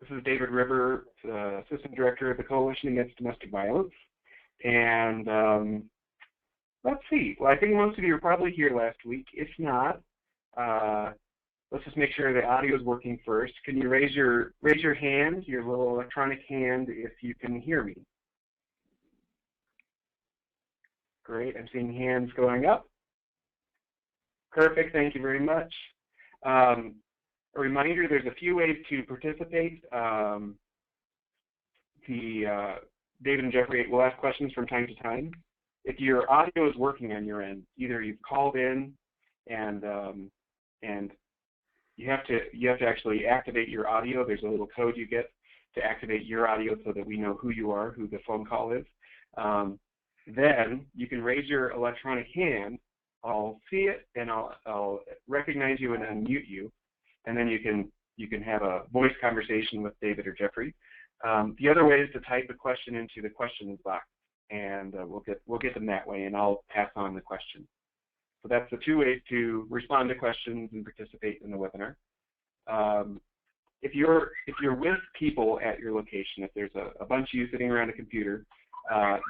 This is David River, Assistant Director of the Coalition Against Domestic Violence. And let's see. Well, I think most of you were probably here last week. If not, let's just make sure the audio is working first. Can you raise your hand, your little electronic hand, if you can hear me? Great. I'm seeing hands going up. Perfect. Thank you very much. A reminder, there's a few ways to participate. David and Jeffrey will ask questions from time to time. If your audio is working on your end, either you've called in and you have to actually activate your audio. There's a little code you get to activate your audio so that we know who you are, who the phone call is. Then you can raise your electronic hand. I'll see it and I'll recognize you and unmute you, and then you can have a voice conversation with David or Jeffrey. The other way is to type a question into the questions box, and we'll get them that way, and I'll pass on the question. So that's the two ways to respond to questions and participate in the webinar. If you're with people at your location, if there's a bunch of you sitting around a computer,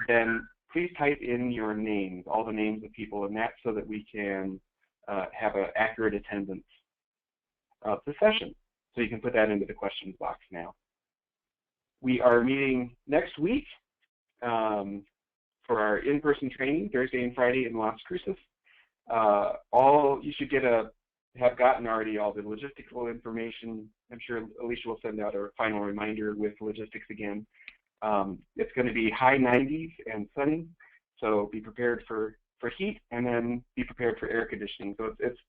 then please type in your names, all the names of people in that, so that we can have an accurate attendance of the session. So you can put that into the questions box now. We are meeting next week for our in-person training, Thursday and Friday in Las Cruces. You should have gotten already all the logistical information. I'm sure Alicia will send out a final reminder with logistics again. It's going to be high 90s and sunny, so be prepared for heat, and then be prepared for air conditioning. So it's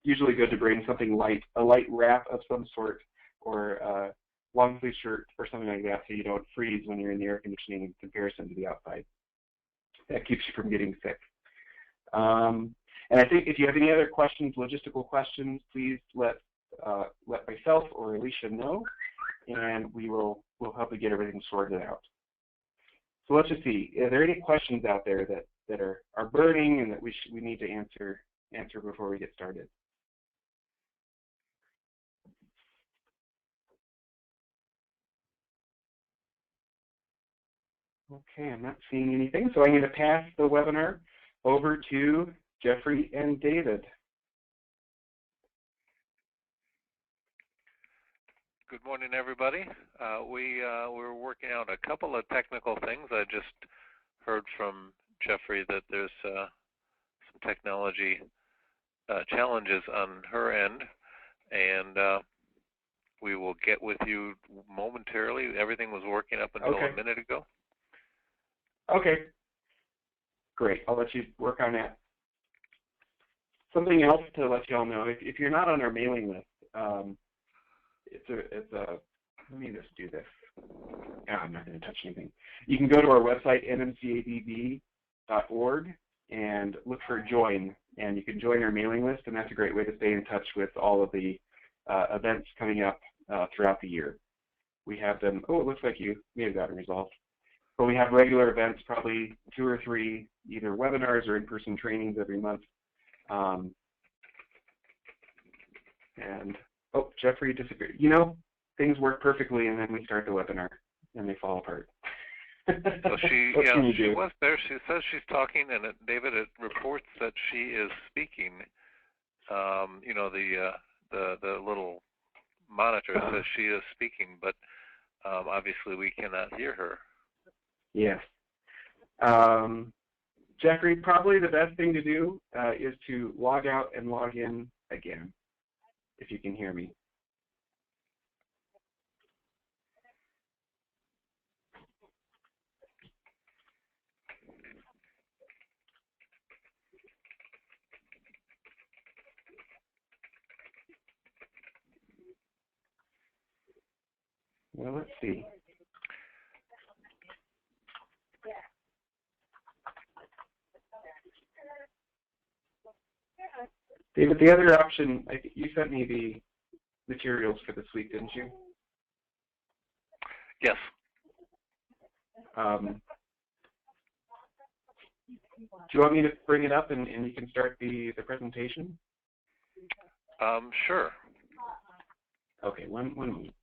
usually good to bring something light, a light wrap of some sort, or a long sleeve shirt or something like that, so you don't freeze when you're in the air conditioning in comparison to the outside. That keeps you from getting sick. And I think if you have any other questions, logistical questions, please let myself or Alicia know, and we'll help you get everything sorted out. So let's just see. Are there any questions out there that are burning and that we need to answer before we get started? Okay, I'm not seeing anything, so I'm going to pass the webinar over to Jeffrey and David. Good morning, everybody. We're working out a couple of technical things. I just heard from Jeffrey that there's some technology challenges on her end, and we will get with you momentarily. Everything was working up until a minute ago. Okay. Great. I'll let you work on that. Something else to let you all know, if you're not on our mailing list, let me just do this. I'm not going to touch anything. You can go to our website, nmcabb.org, and look for join, and you can join our mailing list, and that's a great way to stay in touch with all of the events coming up throughout the year. We have them, it looks like you may have gotten resolved. But we have regular events, probably 2 or 3, either webinars or in-person trainings every month. Jeffrey disappeared. You know, things work perfectly, and then we start the webinar, and they fall apart. So she was there. She says she's talking, and David, it reports that she is speaking. You know, the little monitor says she is speaking, but obviously we cannot hear her. Yes. Jeffrey, probably the best thing to do is to log out and log in again, if you can hear me. Well, let's see. David, the other option, I think you sent me the materials for this week, didn't you? Yes. Do you want me to bring it up and you can start the presentation? Sure. Okay, one moment.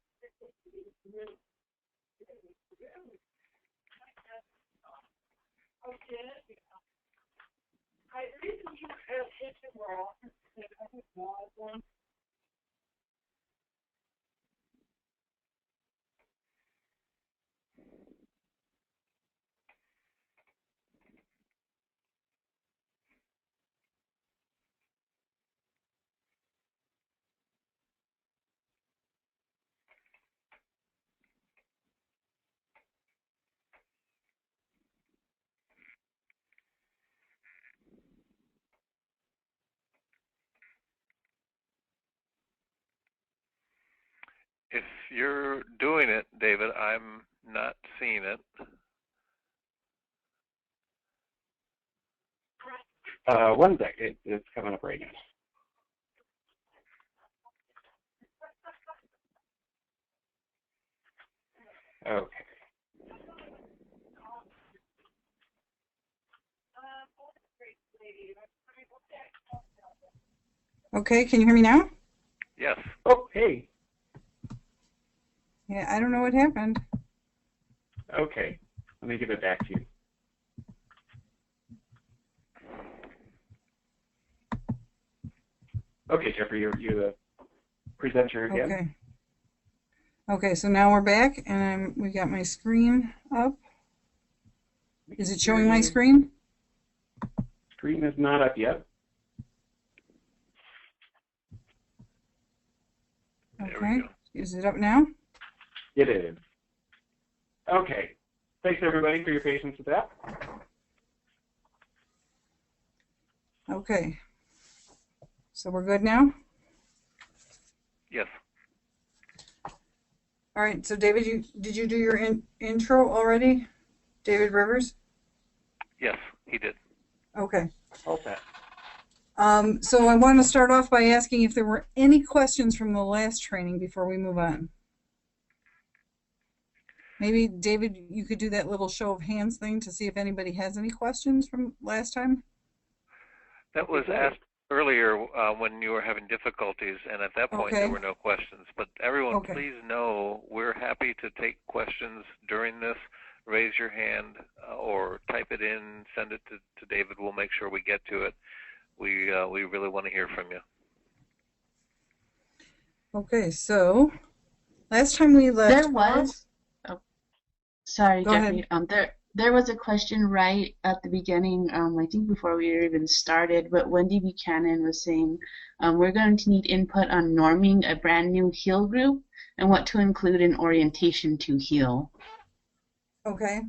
If you're doing it, David, I'm not seeing it. One sec. It's coming up right now. Okay. Okay, can you hear me now? Yes. Oh, hey. Yeah, I don't know what happened. Okay. Let me give it back to you. Okay, Jeffrey, you're the presenter again. Okay. Okay, so now we're back, and we got my screen up. Is it showing my screen? Screen is not up yet. Okay. Is it up now? It is. Okay. Thanks, everybody, for your patience with that. Okay. So we're good now? Yes. All right, so David, did you do your intro already? David Rivers? Yes, he did. Okay. All set. So I want to start off by asking if there were any questions from the last training before we move on. Maybe, David, you could do that little show of hands thing to see if anybody has any questions from last time. That was asked earlier when you were having difficulties, and at that point there were no questions. But everyone, please know we're happy to take questions during this. Raise your hand or type it in, send it to David. We'll make sure we get to it. We really want to hear from you. Okay, so last time we left, there was. Oh, sorry, Jeffrey. There was a question right at the beginning. I think before we even started, but Wendy Buchanan was saying we're going to need input on norming a brand new HEAL group and what to include in orientation to HEAL. Okay,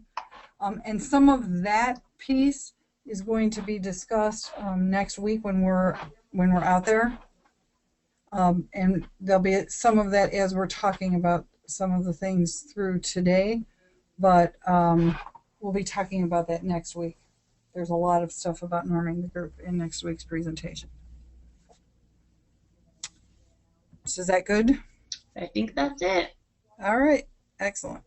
and some of that piece is going to be discussed next week when we're out there, and there'll be some of that as we're talking about some of the things through today, but we'll be talking about that next week. There's a lot of stuff about norming the group in next week's presentation. So is that good? I think that's it. All right, excellent.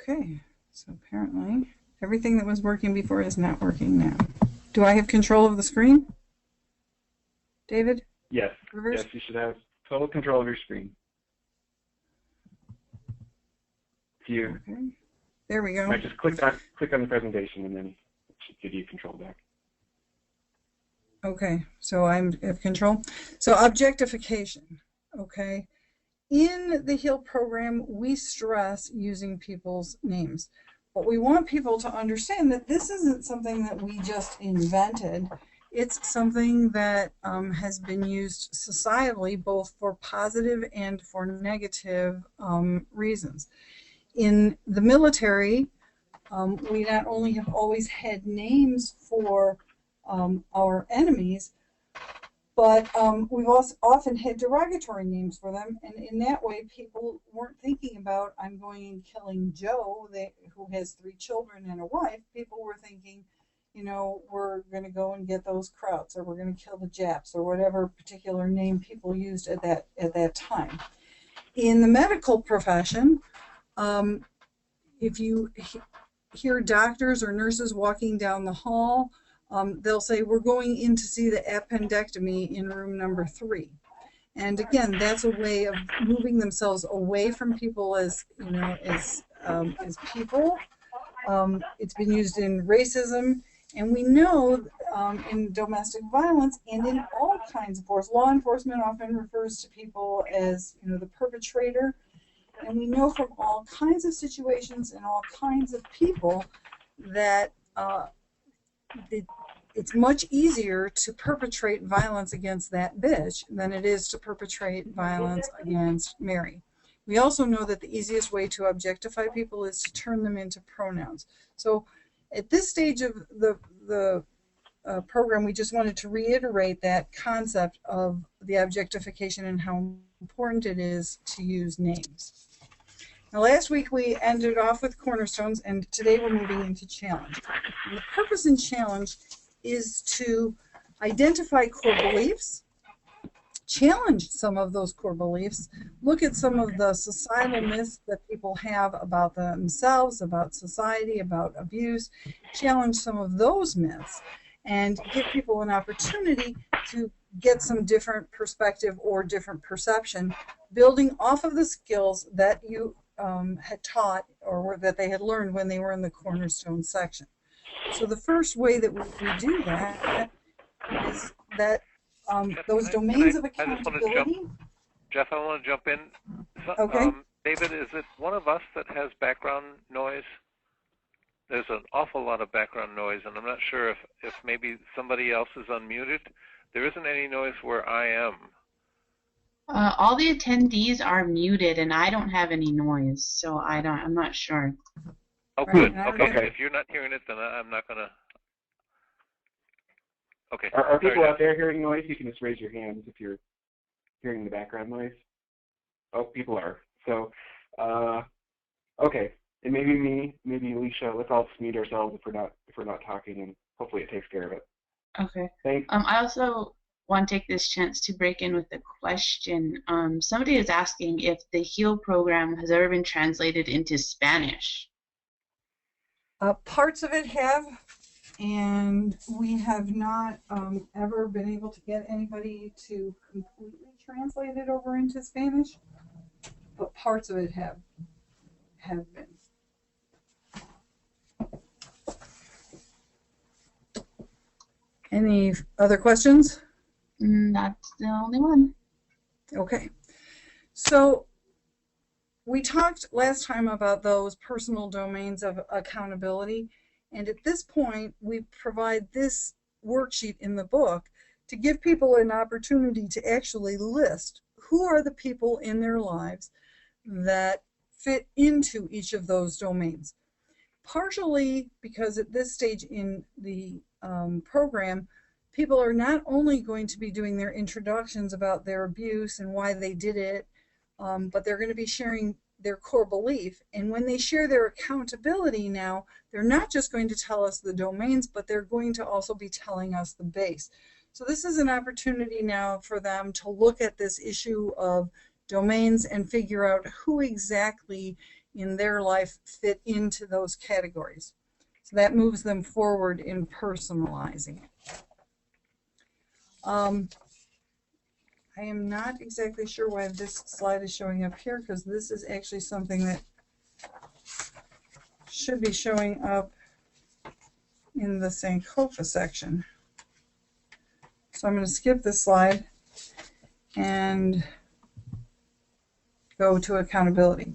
Okay, so apparently everything that was working before is not working now. Do I have control of the screen, David? Yes. Rivers? Yes, you should have total control of your screen. Okay. There we go. Might just click on the presentation, and then it should give you control back. Okay, so I have control. So objectification, okay. In the HEAL program, we stress using people's names. But we want people to understand that this isn't something that we just invented. It's something that has been used societally, both for positive and for negative reasons. In the military, we not only have always had names for our enemies, but we've also often had derogatory names for them, and in that way people weren't thinking about, I'm going and killing Joe, who has 3 children and a wife. People were thinking, you know, we're going to go and get those Krauts, or we're going to kill the Japs, or whatever particular name people used at that time. In the medical profession, if you hear doctors or nurses walking down the hall, they'll say, we're going in to see the appendectomy in room number 3. And again, that's a way of moving themselves away from people as, you know, as people. It's been used in racism, and we know in domestic violence and in all kinds of force. Law enforcement often refers to people as, you know, the perpetrator. And we know from all kinds of situations and all kinds of people that it's much easier to perpetrate violence against that bitch than it is to perpetrate violence against Mary. We also know that the easiest way to objectify people is to turn them into pronouns. So at this stage of the program, we just wanted to reiterate that concept of the objectification and how important it is to use names. Now, last week we ended off with cornerstones, and today we're moving into challenge. And the purpose in challenge is to identify core beliefs, challenge some of those core beliefs, look at some of the societal myths that people have about themselves, about society, about abuse, challenge some of those myths, and give people an opportunity to get some different perspective or different perception, building off of the skills that you had taught or that they had learned when they were in the cornerstone section. So the first way that we do that is that those domains of accountability. Jeff, I want to jump in. So, okay. David, is it one of us that has background noise? There's an awful lot of background noise, and I'm not sure if maybe somebody else is unmuted. There isn't any noise where I am. All the attendees are muted, and I don't have any noise, so I'm not sure. Oh, good. Okay. If you're not hearing it, then I'm not gonna. Okay. Are people out there hearing noise? You can just raise your hands if you're hearing the background noise. Oh, people are. So, okay. And maybe me, maybe Alicia. Let's all just mute ourselves if we're not talking, and hopefully it takes care of it. Okay. Thanks. I also want to take this chance to break in with a question. Somebody is asking if the HEAL program has ever been translated into Spanish. Parts of it have, and we have not ever been able to get anybody to completely translate it over into Spanish, but parts of it have been. Any other questions? That's the only one. Okay. So we talked last time about those personal domains of accountability, and at this point we provide this worksheet in the book to give people an opportunity to actually list who are the people in their lives that fit into each of those domains. Partially because at this stage in the program, people are not only going to be doing their introductions about their abuse and why they did it, but they're going to be sharing their core belief. And when they share their accountability now, they're not just going to tell us the domains, but they're going to also be telling us the base. So this is an opportunity now for them to look at this issue of domains and figure out who exactly in their life fit into those categories. So that moves them forward in personalizing it. I am not exactly sure why this slide is showing up here, because this is actually something that should be showing up in the Sankofa section. So I'm going to skip this slide and go to accountability.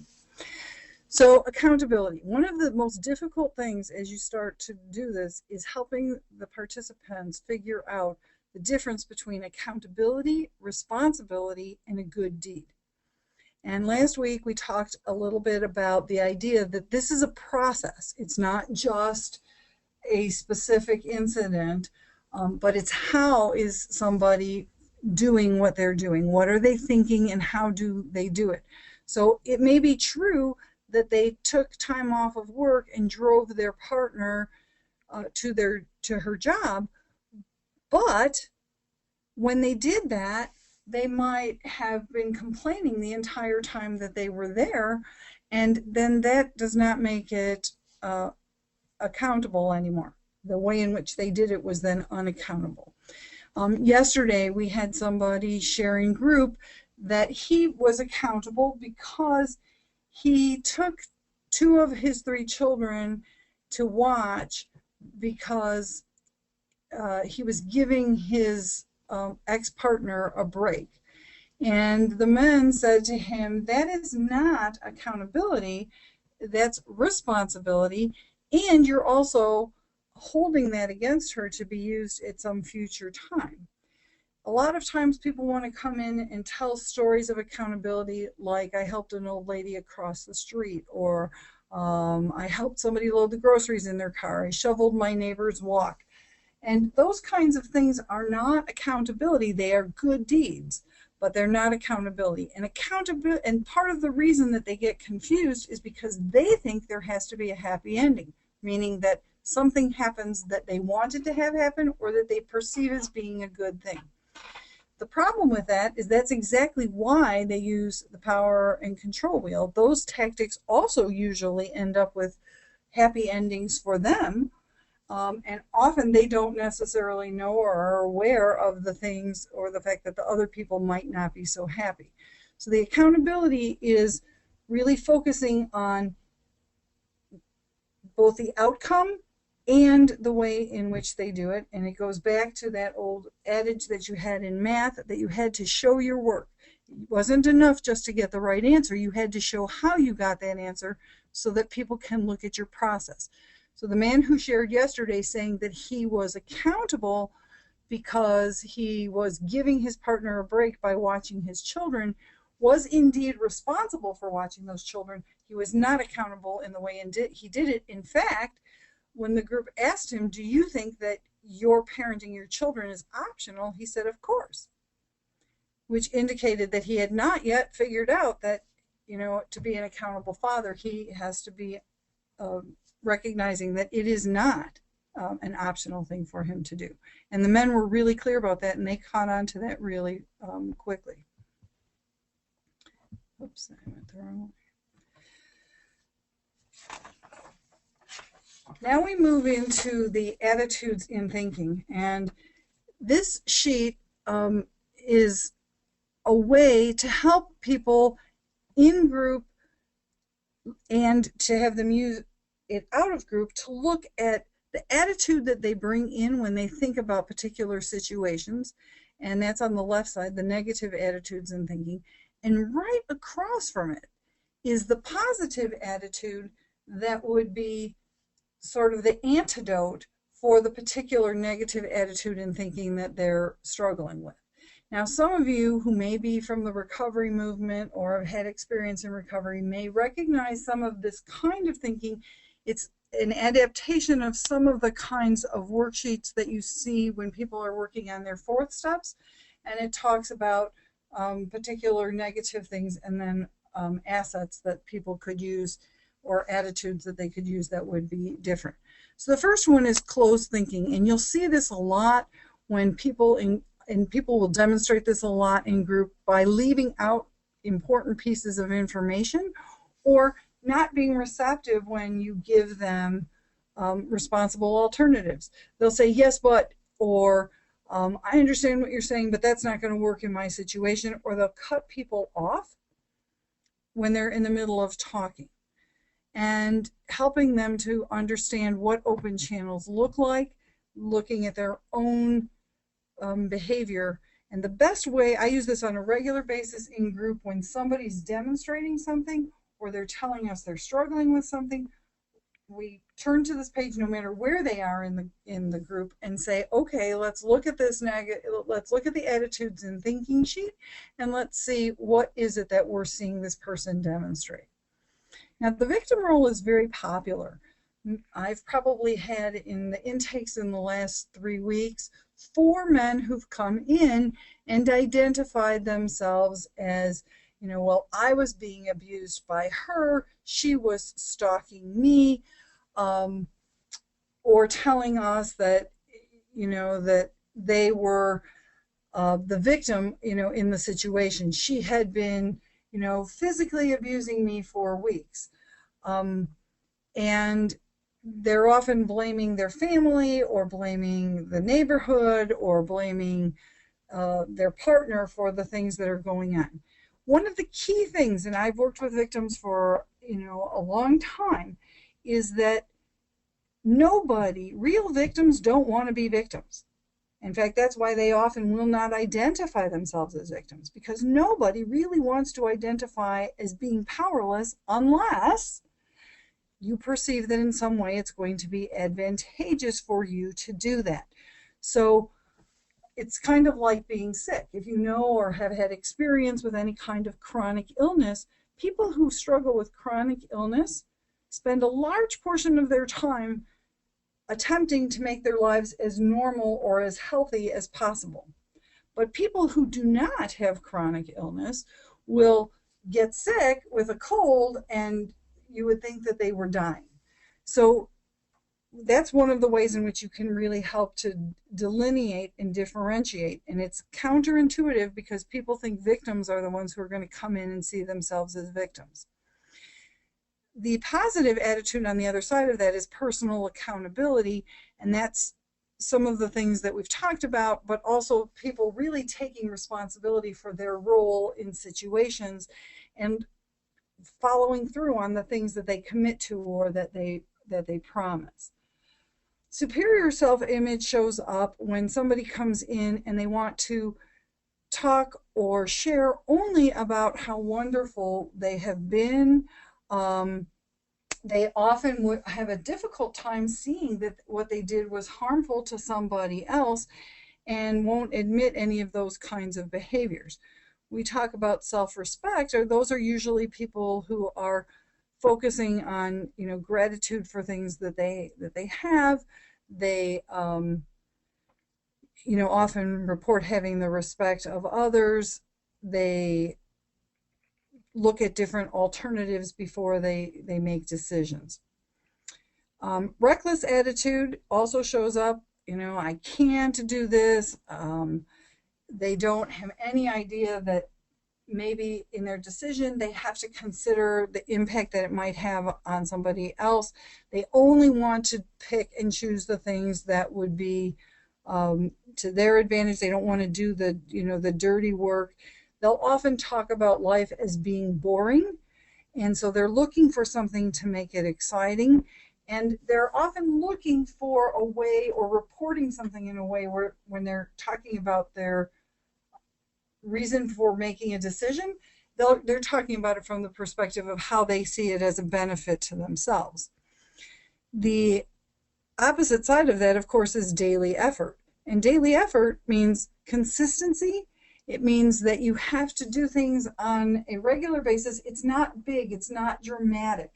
So accountability, one of the most difficult things as you start to do this is helping the participants figure out the difference between accountability, responsibility, and a good deed. And last week we talked a little bit about the idea that this is a process. It's not just a specific incident, but it's how is somebody doing what they're doing? What are they thinking and how do they do it? So it may be true that they took time off of work and drove their partner to her job, but when they did that, they might have been complaining the entire time that they were there, and then that does not make it accountable anymore. the way in which they did it was then unaccountable. Yesterday we had somebody sharing group that he was accountable because he took 2 of his 3 children to watch because he was giving his ex-partner a break. And the men said to him, that is not accountability, that's responsibility, and you're also holding that against her to be used at some future time. A lot of times people want to come in and tell stories of accountability, like I helped an old lady across the street, or I helped somebody load the groceries in their car, I shoveled my neighbor's walk. And those kinds of things are not accountability. They are good deeds, but they're not accountability. And part of the reason that they get confused is because they think there has to be a happy ending, meaning that something happens that they wanted to have happen or that they perceive as being a good thing. The problem with that is that's exactly why they use the power and control wheel. Those tactics also usually end up with happy endings for them, and often they don't necessarily know or are aware of the things or the fact that the other people might not be so happy. So the accountability is really focusing on both the outcome and the way in which they do it. And it goes back to that old adage that you had in math, that you had to show your work. It wasn't enough just to get the right answer. You had to show how you got that answer so that people can look at your process. So the man who shared yesterday saying that he was accountable because he was giving his partner a break by watching his children was indeed responsible for watching those children. He was not accountable in the way he did it. In fact, when the group asked him, do you think that your parenting your children is optional? He said, of course, which indicated that he had not yet figured out that, to be an accountable father, he has to be recognizing that it is not an optional thing for him to do. And the men were really clear about that, and they caught on to that really quickly. Oops, I went the wrong way. Now we move into the attitudes in thinking, and this sheet is a way to help people in group and to have them use it out of group to look at the attitude that they bring in when they think about particular situations, and that's on the left side, the negative attitudes in thinking, and right across from it is the positive attitude that would be sort of the antidote for the particular negative attitude in thinking that they're struggling with. Now, some of you who may be from the recovery movement or have had experience in recovery may recognize some of this kind of thinking. It's an adaptation of some of the kinds of worksheets that you see when people are working on their 4th steps, and it talks about particular negative things and then assets that people could use or attitudes that they could use that would be different. So the first one is closed thinking, and you'll see this a lot when people and people will demonstrate this a lot in group by leaving out important pieces of information or not being receptive when you give them responsible alternatives. They'll say yes but, or I understand what you're saying, but that's not going to work in my situation, or they'll cut people off when they're in the middle of talking. And helping them to understand what open channels look like, looking at their own behavior. And the best way, I use this on a regular basis in group when somebody's demonstrating something or they're telling us they're struggling with something, we turn to this page no matter where they are in the group and say, okay, let's look at this let's look at the attitudes and thinking sheet, and let's see what is it that we're seeing this person demonstrate. Now, the victim role is very popular. I've probably had in the intakes in the last 3 weeks 4 men who've come in and identified themselves as, well, I was being abused by her, she was stalking me, or telling us that, that they were the victim, in the situation. She had been, physically abusing me for weeks. And they're often blaming their family or blaming the neighborhood or blaming their partner for the things that are going on. One of the key things, and I've worked with victims for a long time, is that real victims don't want to be victims. In fact, that's why they often will not identify themselves as victims, because nobody really wants to identify as being powerless unless you perceive that in some way it's going to be advantageous for you to do that. So it's kind of like being sick. If you know or have had experience with any kind of chronic illness, people who struggle with chronic illness spend a large portion of their time attempting to make their lives as normal or as healthy as possible. But people who do not have chronic illness will get sick with a cold and you would think that they were dying. So that's one of the ways in which you can really help to delineate and differentiate. And it's counterintuitive because people think victims are the ones who are going to come in and see themselves as victims. The positive attitude on the other side of that is personal accountability, and that's some of the things that we've talked about, but also people really taking responsibility for their role in situations and following through on the things that they commit to or that they promise. Superior self-image shows up when somebody comes in and they want to talk or share only about how wonderful they have been. They often would have a difficult time seeing that what they did was harmful to somebody else and won't admit any of those kinds of behaviors. We talk about self-respect, or those are usually people who are focusing on gratitude for things that they have. They often report having the respect of others. They look at different alternatives before they make decisions. Reckless attitude also shows up. I can't do this. They don't have any idea that maybe in their decision they have to consider the impact that it might have on somebody else. They only want to pick and choose the things that would be to their advantage. They don't want to do the dirty work. They'll often talk about life as being boring, and so they're looking for something to make it exciting, and they're often looking for a way or reporting something in a way where when they're talking about their reason for making a decision, they're talking about it from the perspective of how they see it as a benefit to themselves. The opposite side of that, of course, is daily effort. And daily effort means consistency. It means that you have to do things on a regular basis. It's not big. It's not dramatic.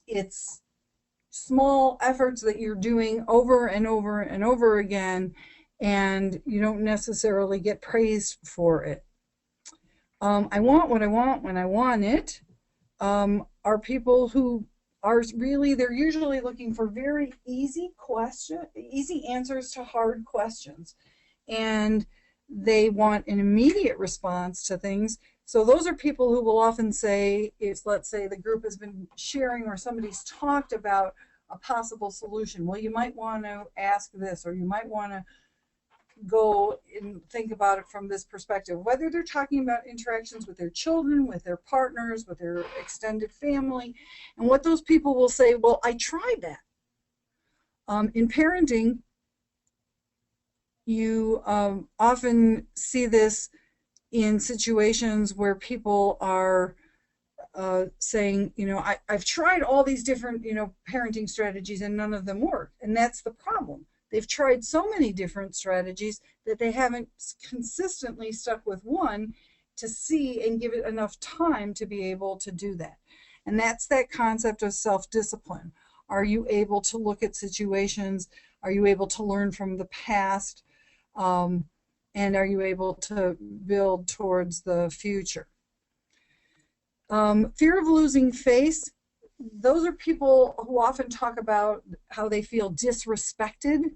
It's small efforts that you're doing over and over and over again, and you don't necessarily get praised for it. I want what I want when I want it are people who are they're usually looking for very easy answers to hard questions. And they want an immediate response to things. So those are people who will often say, if let's say the group has been sharing or somebody's talked about a possible solution, well, you might want to ask this, or you might want to go and think about it from this perspective, whether they're talking about interactions with their children, with their partners, with their extended family. And what those people will say, well, I tried that. In parenting, you often see this in situations where people are saying, I've tried all these different, parenting strategies and none of them work. And that's the problem. They've tried so many different strategies that they haven't consistently stuck with one to see and give it enough time to be able to do that. And that's that concept of self-discipline. Are you able to look at situations? Are you able to learn from the past? And are you able to build towards the future? Fear of losing face. Those are people who often talk about how they feel disrespected.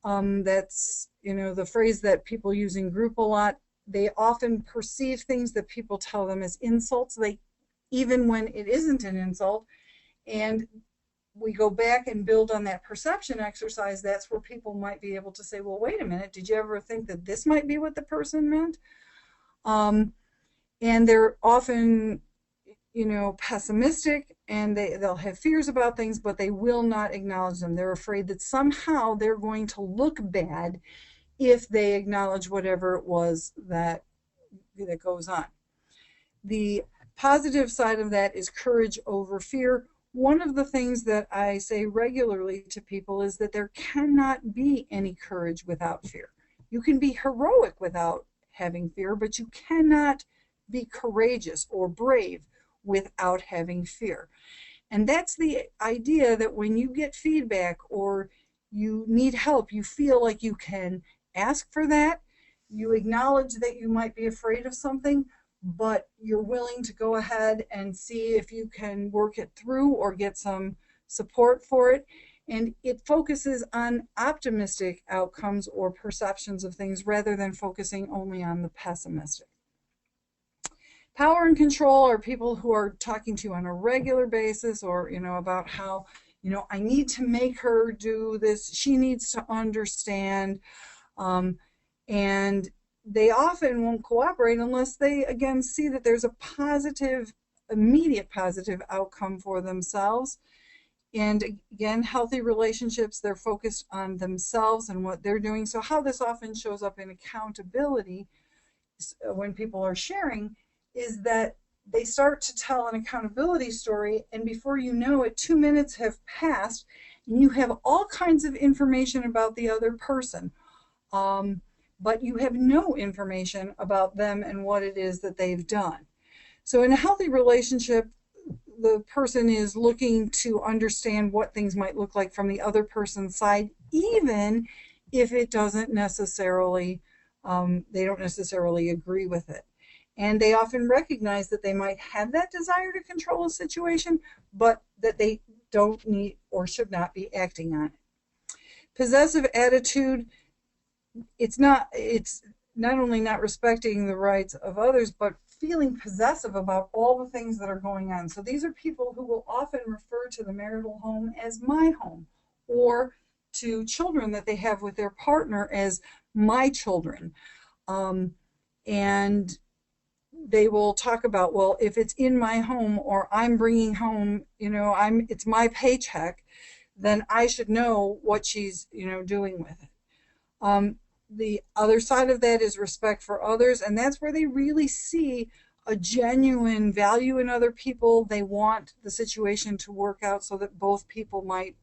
That's, the phrase that people use in group a lot. They often perceive things that people tell them as insults, even when it isn't an insult. And we go back and build on that perception exercise, that's where people might be able to say, well, wait a minute, did you ever think that this might be what the person meant? And they're often, pessimistic, and they'll have fears about things, but they will not acknowledge them. They're afraid that somehow they're going to look bad if they acknowledge whatever it was that goes on. The positive side of that is courage over fear. One of the things that I say regularly to people is that there cannot be any courage without fear. You can be heroic without having fear, but you cannot be courageous or brave without having fear. And that's the idea, that when you get feedback or you need help, you feel like you can ask for that. You acknowledge that you might be afraid of something, but you're willing to go ahead and see if you can work it through or get some support for it. And it focuses on optimistic outcomes or perceptions of things rather than focusing only on the pessimistic. Power and control are people who are talking to you on a regular basis, or about how I need to make her do this, she needs to understand, and they often won't cooperate unless they again see that there's a positive, immediate positive outcome for themselves. And again, healthy relationships, they're focused on themselves and what they're doing. So how this often shows up in accountability when people are sharing is that they start to tell an accountability story, and before you know it, 2 minutes have passed and you have all kinds of information about the other person, but you have no information about them and what it is that they've done. So in a healthy relationship, the person is looking to understand what things might look like from the other person's side, even if it doesn't necessarily, they don't necessarily agree with it. And they often recognize that they might have that desire to control a situation, but that they don't need or should not be acting on it. Possessive attitude, it's not only not respecting the rights of others, but feeling possessive about all the things that are going on. So these are people who will often refer to the marital home as my home, or to children that they have with their partner as my children. And they will talk about, well, if it's in my home, or I'm bringing home, it's my paycheck, then I should know what she's, doing with it. The other side of that is respect for others, and that's where they really see a genuine value in other people. They want the situation to work out so that both people might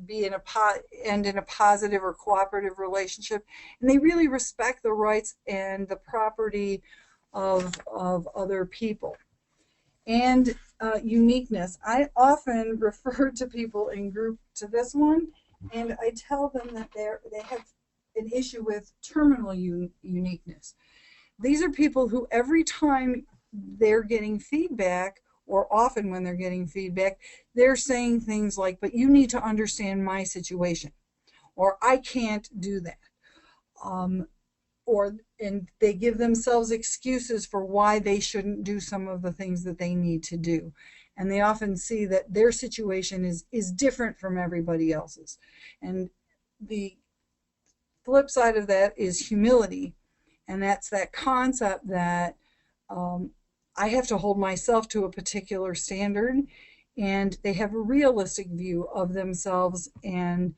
be in a positive or cooperative relationship, and they really respect the rights and the property of other people. And uniqueness. I often refer to people in group to this one, and I tell them that they have an issue with terminal uniqueness. These are people who every time they're getting feedback, or often when they're getting feedback, they're saying things like, but you need to understand my situation, or I can't do that. And they give themselves excuses for why they shouldn't do some of the things that they need to do. And they often see that their situation is different from everybody else's. And the flip side of that is humility. And that's that concept that I have to hold myself to a particular standard, and they have a realistic view of themselves and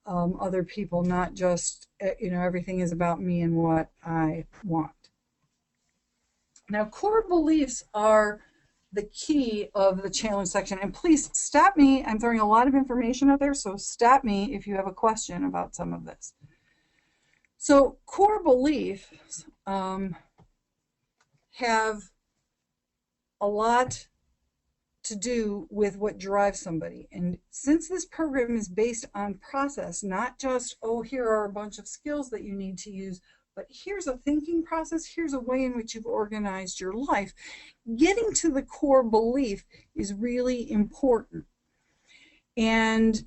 other people, not just, everything is about me and what I want. Now, core beliefs are the key of the challenge section, and please stop me. I'm throwing a lot of information out there, so stop me if you have a question about some of this. So core beliefs have a lot to do with what drives somebody. And since this program is based on process, not just, oh, here are a bunch of skills that you need to use, but here's a thinking process, here's a way in which you've organized your life, getting to the core belief is really important. And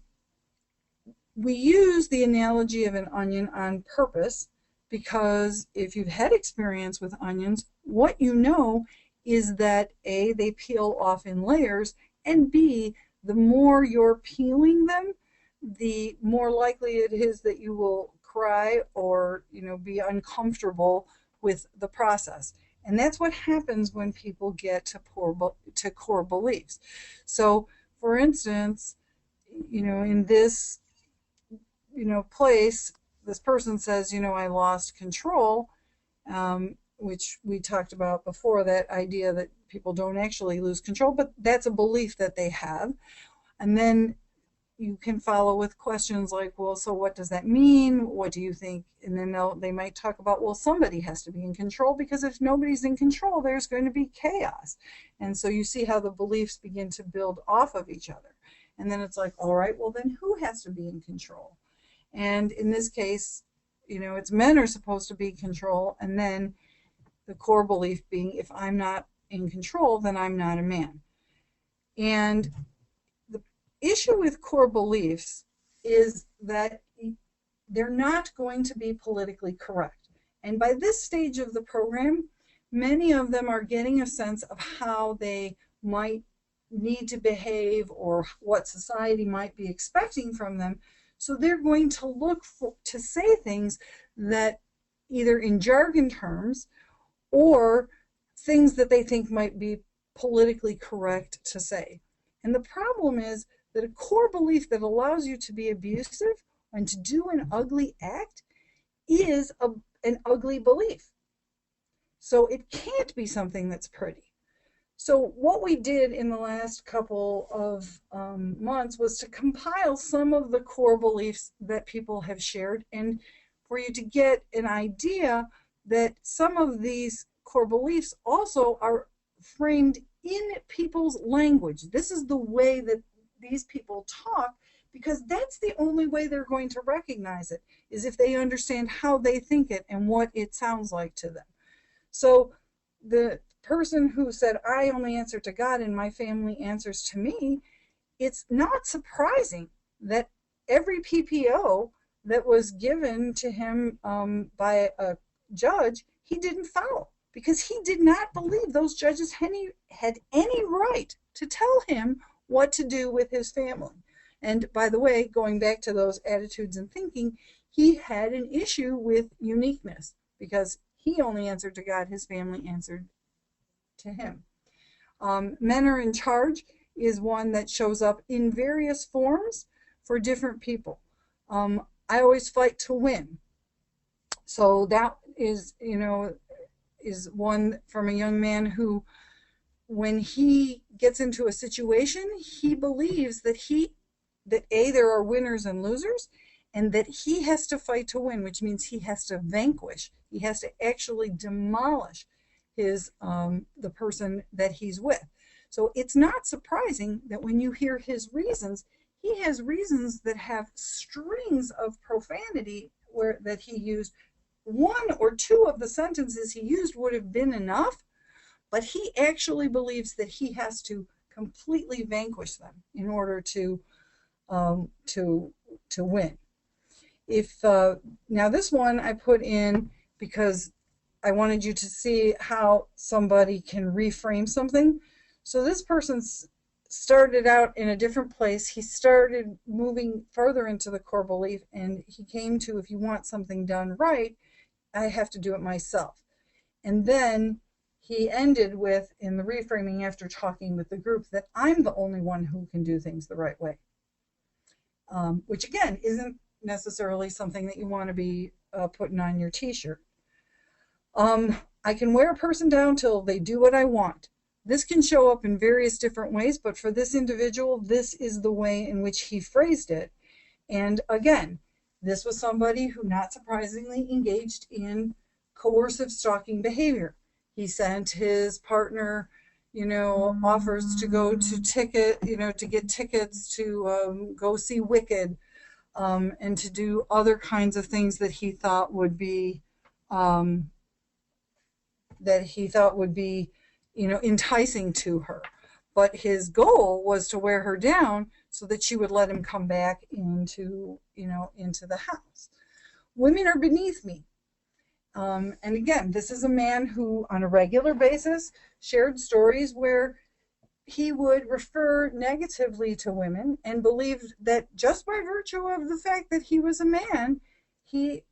we use the analogy of an onion on purpose, because if you've had experience with onions, what you know is that A, they peel off in layers, and B, the more you're peeling them, the more likely it is that you will cry or, be uncomfortable with the process. And that's what happens when people get to core beliefs. So, for instance, in this, place, this person says, I lost control, which we talked about before, that idea that people don't actually lose control, but that's a belief that they have. And then you can follow with questions like, well, so what does that mean? What do you think? And then they might talk about, well, somebody has to be in control, because if nobody's in control, there's going to be chaos. And so you see how the beliefs begin to build off of each other. And then it's like, all right, well, then who has to be in control? And in this case, it's men are supposed to be in control, and then the core belief being, if I'm not in control, then I'm not a man. And the issue with core beliefs is that they're not going to be politically correct. And by this stage of the program, many of them are getting a sense of how they might need to behave or what society might be expecting from them. So they're going to look to say things that either in jargon terms or things that they think might be politically correct to say. And the problem is that a core belief that allows you to be abusive and to do an ugly act is an ugly belief. So it can't be something that's pretty. So what we did in the last couple of months was to compile some of the core beliefs that people have shared, and for you to get an idea that some of these core beliefs also are framed in people's language. This is the way that these people talk, because that's the only way they're going to recognize it, is if they understand how they think it and what it sounds like to them. So the person who said, I only answer to God and my family answers to me, it's not surprising that every PPO that was given to him by a judge, he didn't follow, because he did not believe those judges had any right to tell him what to do with his family. And by the way, going back to those attitudes and thinking, he had an issue with uniqueness, because he only answered to God, his family answered to him. Men are in charge is one that shows up in various forms for different people. I always fight to win. So that is, is one from a young man who, when he gets into a situation, he believes that there are winners and losers, and that he has to fight to win, which means he has to vanquish. He has to actually demolish the person that he's with. So it's not surprising that when you hear his reasons, he has reasons that have strings of profanity that he used. One or two of the sentences he used would have been enough, but he actually believes that he has to completely vanquish them in order to win. Now this one I put in because I wanted you to see how somebody can reframe something. So this person started out in a different place. He started moving further into the core belief, and he came to, if you want something done right, I have to do it myself. And then he ended with, in the reframing after talking with the group, that I'm the only one who can do things the right way. Which again, isn't necessarily something that you want to be putting on your t-shirt. I can wear a person down till they do what I want. This can show up in various different ways, but for this individual, this is the way in which he phrased it. And again, this was somebody who, not surprisingly, engaged in coercive stalking behavior. He sent his partner, offers to go to to get tickets to go see Wicked, and to do other kinds of things that he thought would be enticing to her. But his goal was to wear her down so that she would let him come back into the house. Women are beneath me. And again, this is a man who, on a regular basis, shared stories where he would refer negatively to women and believed that just by virtue of the fact that he was a man, he,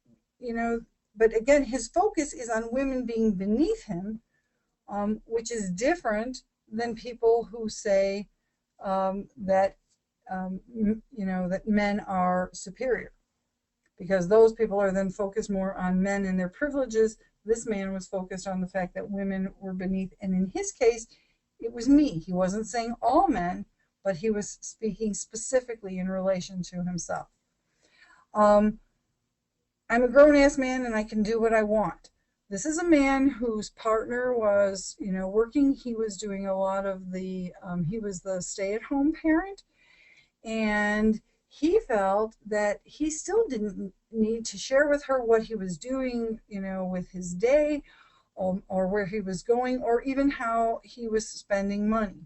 but again, his focus is on women being beneath him, which is different than people who say that, that men are superior, because those people are then focused more on men and their privileges. This man was focused on the fact that women were beneath, and in his case, it was me. He wasn't saying all men, but he was speaking specifically in relation to himself. I'm a grown-ass man and I can do what I want. This is a man whose partner was, working. He was doing a lot of the, he was the stay-at-home parent, and he felt that he still didn't need to share with her what he was doing, with his day, or where he was going, or even how he was spending money,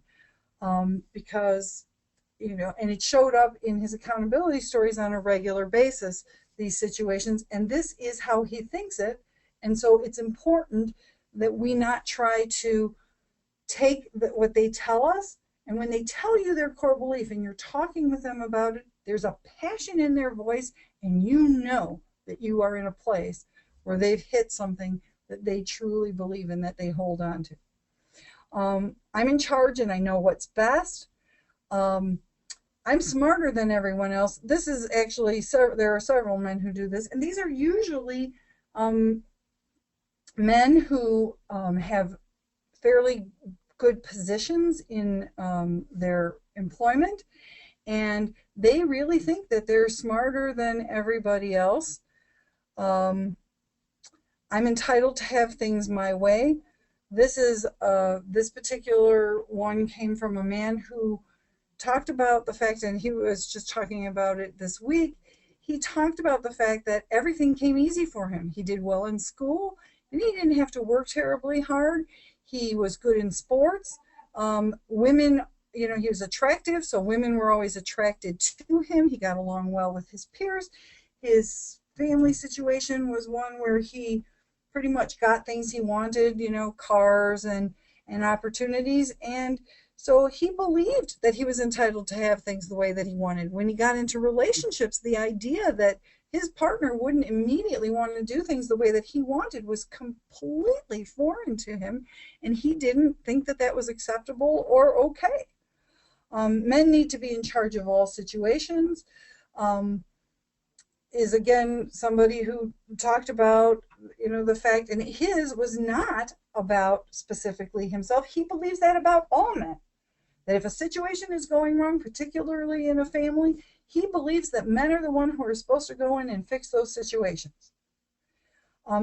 because, and it showed up in his accountability stories on a regular basis, these situations, and this is how he thinks it. And so it's important that we not try to take what they tell us, and when they tell you their core belief and you're talking with them about it, there's a passion in their voice, and you know that you are in a place where they've hit something that they truly believe in, that they hold on to. I'm in charge and I know what's best. I'm smarter than everyone else. This is actually, there are several men who do this, and these are usually men who have fairly good positions in their employment, and they really think that they're smarter than everybody else. I'm entitled to have things my way. This particular one came from a man who talked about the fact, and he was just talking about it this week, he talked about the fact that everything came easy for him. He did well in school, and he didn't have to work terribly hard. He was good in sports. Women, he was attractive, so women were always attracted to him. He got along well with his peers. His family situation was one where he pretty much got things he wanted, cars and opportunities. And so he believed that he was entitled to have things the way that he wanted. When he got into relationships, the idea that his partner wouldn't immediately want to do things the way that he wanted was completely foreign to him, and he didn't think that that was acceptable or okay. Men need to be in charge of all situations. Is again somebody who talked about, the fact, and his was not about specifically himself. He believes that about all men. That if a situation is going wrong, particularly in a family, he believes that men are the ones who are supposed to go in and fix those situations.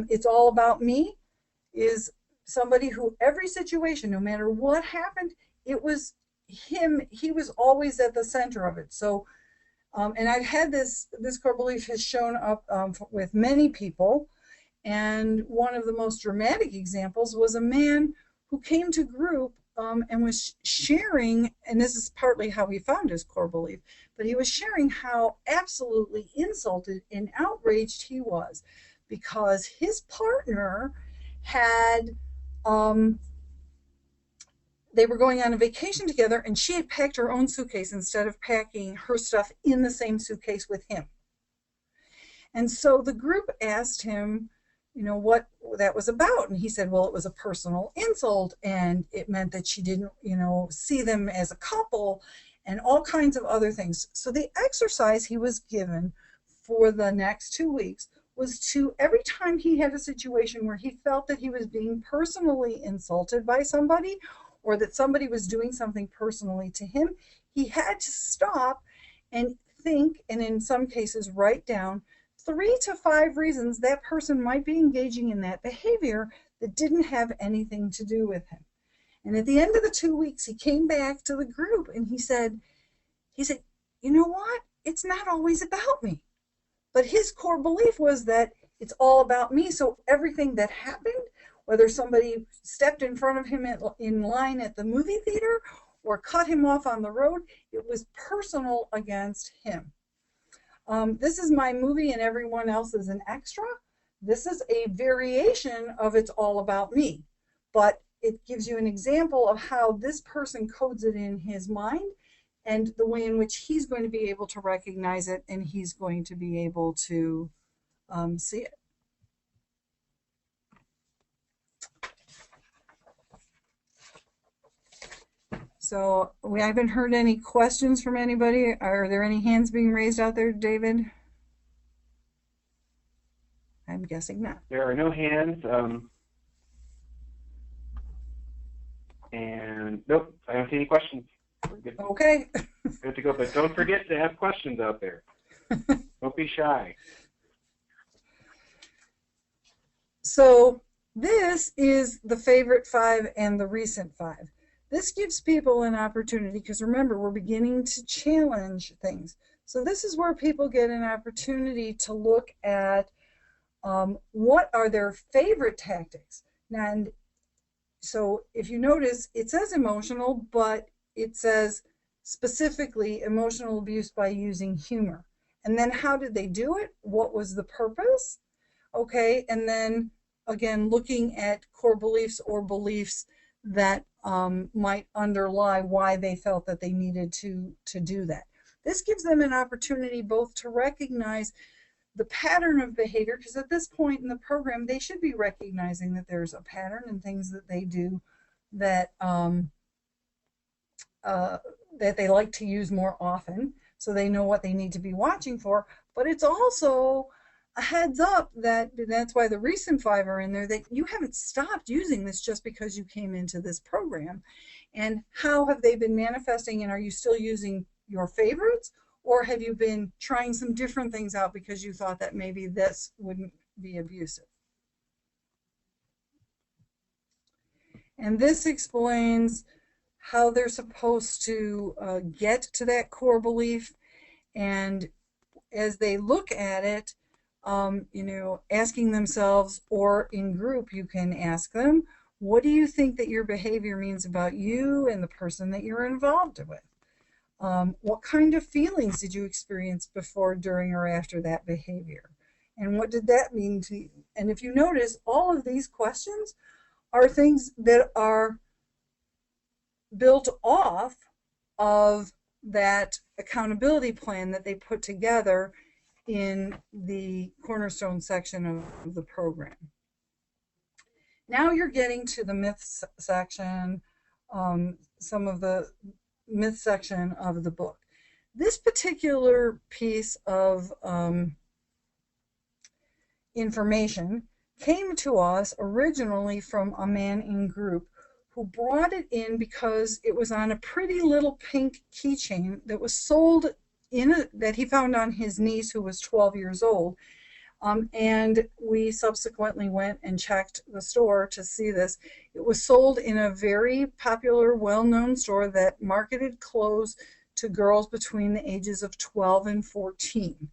It's all about me is somebody who every situation, no matter what happened, it was him. He was always at the center of it. So, and I've had this core belief has shown up with many people. And one of the most dramatic examples was a man who came to group and was sharing, and this is partly how he found his core belief, but he was sharing how absolutely insulted and outraged he was because his partner had, they were going on a vacation together, and she had packed her own suitcase instead of packing her stuff in the same suitcase with him. And so the group asked him, what that was about. And he said, well, it was a personal insult, and it meant that she didn't, see them as a couple, and all kinds of other things. So the exercise he was given for the next 2 weeks was to, every time he had a situation where he felt that he was being personally insulted by somebody, or that somebody was doing something personally to him, he had to stop and think, and in some cases write down 3 to 5 reasons that person might be engaging in that behavior that didn't have anything to do with him. And at the end of the 2 weeks, he came back to the group and he said, you know what? It's not always about me. But his core belief was that it's all about me. So everything that happened, whether somebody stepped in front of him in line at the movie theater or cut him off on the road, it was personal against him. This is my movie and everyone else is an extra. This is a variation of It's All About Me. But it gives you an example of how this person codes it in his mind and the way in which he's going to be able to recognize it and he's going to be able to see it. So we haven't heard any questions from anybody. Are there any hands being raised out there, David? I'm guessing not. There are no hands. And nope, I don't see any questions. We're good. Okay. Good to go, but don't forget to have questions out there. Don't be shy. So this is the favorite 5 and the recent 5. This gives people an opportunity, because remember, we're beginning to challenge things. So this is where people get an opportunity to look at what are their favorite tactics. And so if you notice, it says emotional, but it says specifically emotional abuse by using humor. And then how did they do it? What was the purpose? Okay, and then again, looking at core beliefs or beliefs that might underlie why they felt that they needed to do that. This gives them an opportunity both to recognize the pattern of behavior, because at this point in the program, they should be recognizing that there's a pattern and things that they do that that they like to use more often, so they know what they need to be watching for. But it's also a heads up that's why the recent 5 are in there, that you haven't stopped using this just because you came into this program. And how have they been manifesting, and are you still using your favorites, or have you been trying some different things out because you thought that maybe this wouldn't be abusive? And this explains how they're supposed to get to that core belief. And as they look at it, asking themselves, or in group, you can ask them, what do you think that your behavior means about you and the person that you're involved with? What kind of feelings did you experience before, during, or after that behavior? And what did that mean to you? And if you notice, all of these questions are things that are built off of that accountability plan that they put together in the cornerstone section of the program. Now you're getting to the myths section, some of the myth section of the book. This particular piece of information came to us originally from a man in group who brought it in because it was on a pretty little pink keychain that was sold that he found on his niece, who was 12 years old. And we subsequently went and checked the store to see this. It was sold in a very popular, well-known store that marketed clothes to girls between the ages of 12 and 14.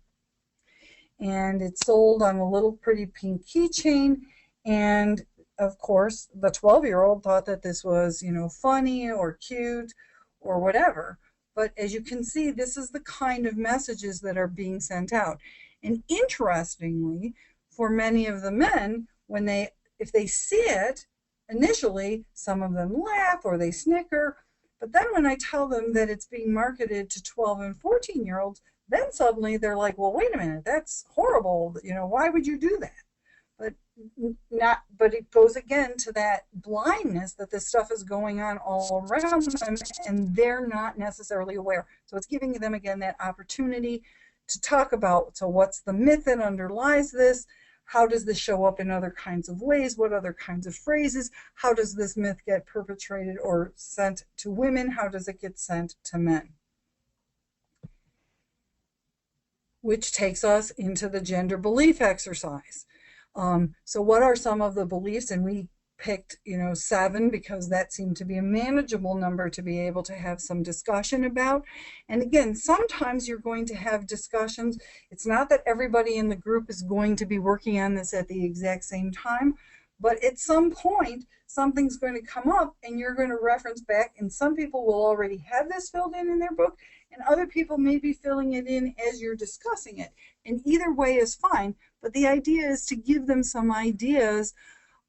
And it's sold on a little pretty pink keychain. And of course, the 12-year-old thought that this was, funny or cute or whatever. But as you can see, this is the kind of messages that are being sent out. And interestingly, for many of the men, if they see it, initially, some of them laugh or they snicker. But then when I tell them that it's being marketed to 12 and 14-year-olds, then suddenly they're like, well, wait a minute, that's horrible. Why would you do that? But it goes again to that blindness that this stuff is going on all around them, and they're not necessarily aware. So it's giving them, again, that opportunity to talk about, so what's the myth that underlies this? How does this show up in other kinds of ways? What other kinds of phrases? How does this myth get perpetrated or sent to women? How does it get sent to men? Which takes us into the gender belief exercise. So what are some of the beliefs? And we picked 7 because that seemed to be a manageable number to be able to have some discussion about. And again, sometimes you're going to have discussions. It's not that everybody in the group is going to be working on this at the exact same time, but at some point something's going to come up and you're going to reference back, and some people will already have this filled in their book, and other people may be filling it in as you're discussing it. And either way is fine, but the idea is to give them some ideas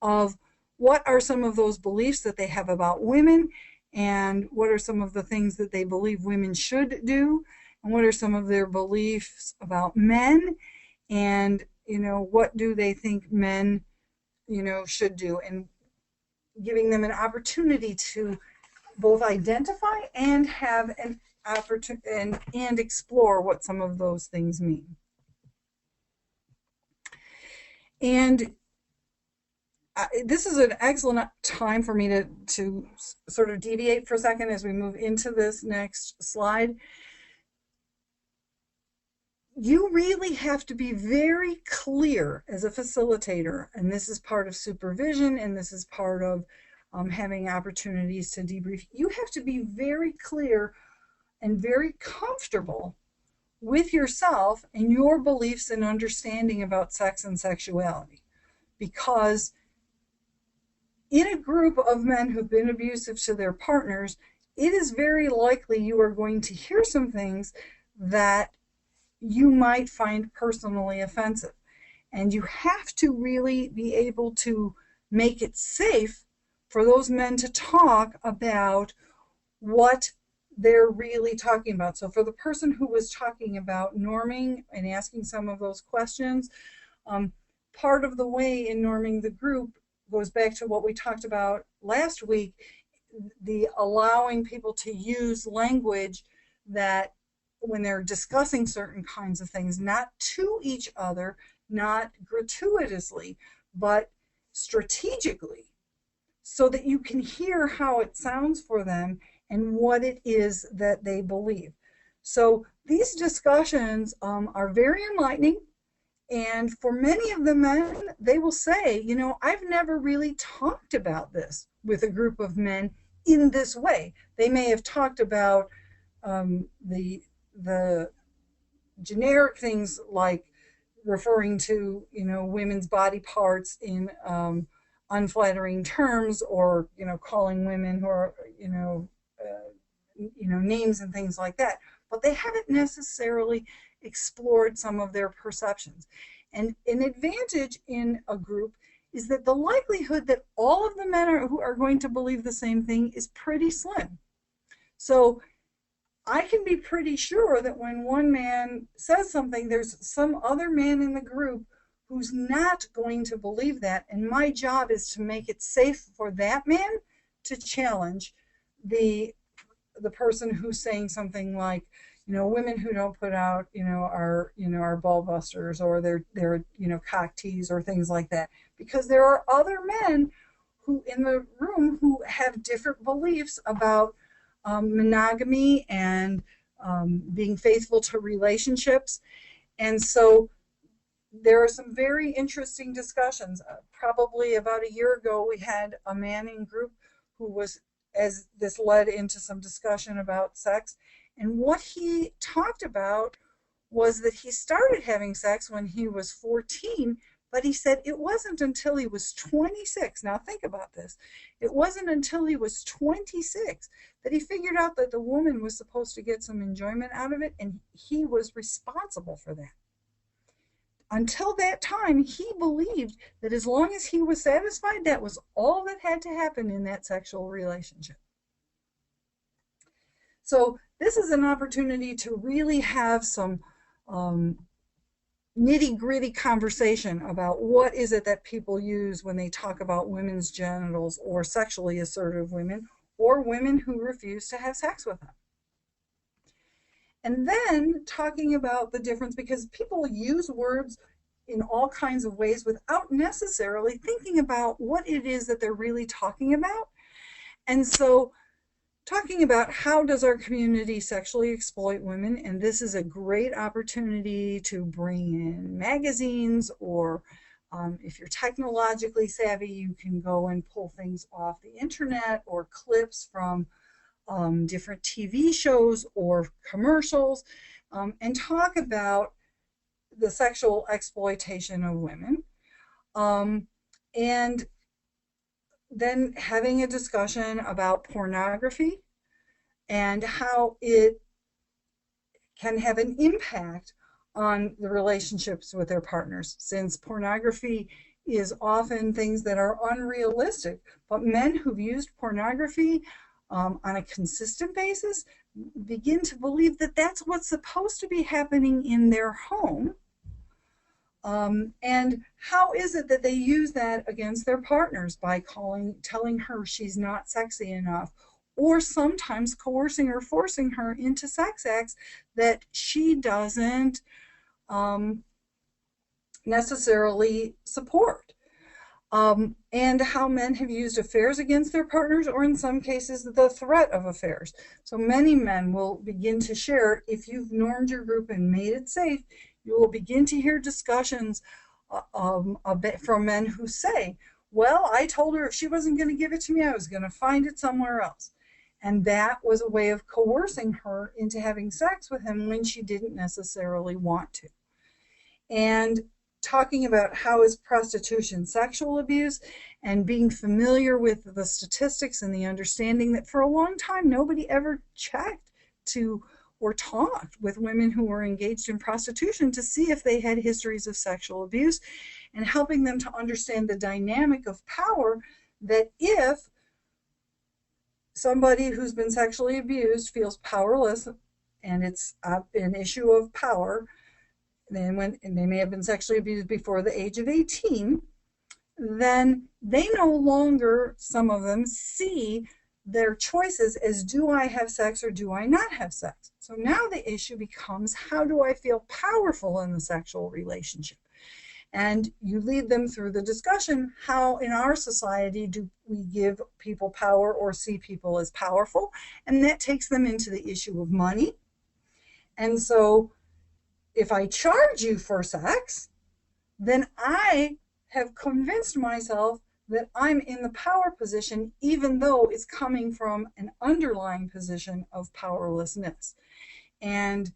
of what are some of those beliefs that they have about women, and what are some of the things that they believe women should do, and what are some of their beliefs about men, and what do they think men should do, and giving them an opportunity to both identify and have an opportunity and explore what some of those things mean. And this is an excellent time for me to sort of deviate for a second as we move into this next slide. You really have to be very clear as a facilitator, and this is part of supervision, and this is part of having opportunities to debrief. You have to be very clear and very comfortable with yourself and your beliefs and understanding about sex and sexuality, because in a group of men who've been abusive to their partners, it is very likely you are going to hear some things that you might find personally offensive. And you have to really be able to make it safe for those men to talk about what they're really talking about. So for the person who was talking about norming and asking some of those questions, part of the way in norming the group goes back to what we talked about last week, the allowing people to use language that when they're discussing certain kinds of things, not to each other, not gratuitously, but strategically, so that you can hear how it sounds for them and what it is that they believe. So these discussions are very enlightening. And for many of the men, they will say, I've never really talked about this with a group of men in this way. They may have talked about the generic things like referring to, women's body parts in unflattering terms, or, calling women who are, names and things like that. But they haven't necessarily explored some of their perceptions. And an advantage in a group is that the likelihood that all of the men who are going to believe the same thing is pretty slim. So I can be pretty sure that when one man says something, there's some other man in the group who's not going to believe that, and my job is to make it safe for that man to challenge the person who's saying something like, women who don't put out, are ball busters, or they're cock tease, or things like that. Because there are other men who in the room who have different beliefs about monogamy and being faithful to relationships. And so there are some very interesting discussions. Probably about a year ago, we had a man in group who was, as this led into some discussion about sex, and what he talked about was that he started having sex when he was 14, but he said it wasn't until he was 26. Now think about this. It wasn't until he was 26 that he figured out that the woman was supposed to get some enjoyment out of it, and he was responsible for that. Until that time, he believed that as long as he was satisfied, that was all that had to happen in that sexual relationship. So this is an opportunity to really have some nitty-gritty conversation about what is it that people use when they talk about women's genitals, or sexually assertive women, or women who refuse to have sex with them. And then talking about the difference, because people use words in all kinds of ways without necessarily thinking about what it is that they're really talking about. And so talking about how does our community sexually exploit women, and this is a great opportunity to bring in magazines, or if you're technologically savvy, you can go and pull things off the internet, or clips from different TV shows or commercials, and talk about the sexual exploitation of women. And then having a discussion about pornography and how it can have an impact on the relationships with their partners, since pornography is often things that are unrealistic. But men who've used pornography on a consistent basis begin to believe that that's what's supposed to be happening in their home. And how is it that they use that against their partners by telling her she's not sexy enough, or sometimes coercing or forcing her into sex acts that she doesn't necessarily support. And how men have used affairs against their partners, or in some cases the threat of affairs. So many men will begin to share, if you've normed your group and made it safe, you will begin to hear discussions from men who say, well, I told her if she wasn't going to give it to me, I was going to find it somewhere else. And that was a way of coercing her into having sex with him when she didn't necessarily want to. And talking about how is prostitution sexual abuse, and being familiar with the statistics and the understanding that for a long time nobody ever checked to or talked with women who were engaged in prostitution to see if they had histories of sexual abuse, and helping them to understand the dynamic of power, that if somebody who's been sexually abused feels powerless, and it's an issue of power, and they may have been sexually abused before the age of 18, then they no longer, some of them, see their choices as, do I have sex or do I not have sex? So now the issue becomes, how do I feel powerful in the sexual relationship? And you lead them through the discussion, how in our society do we give people power or see people as powerful? And that takes them into the issue of money. And so if I charge you for sex, then I have convinced myself that I'm in the power position, even though it's coming from an underlying position of powerlessness. And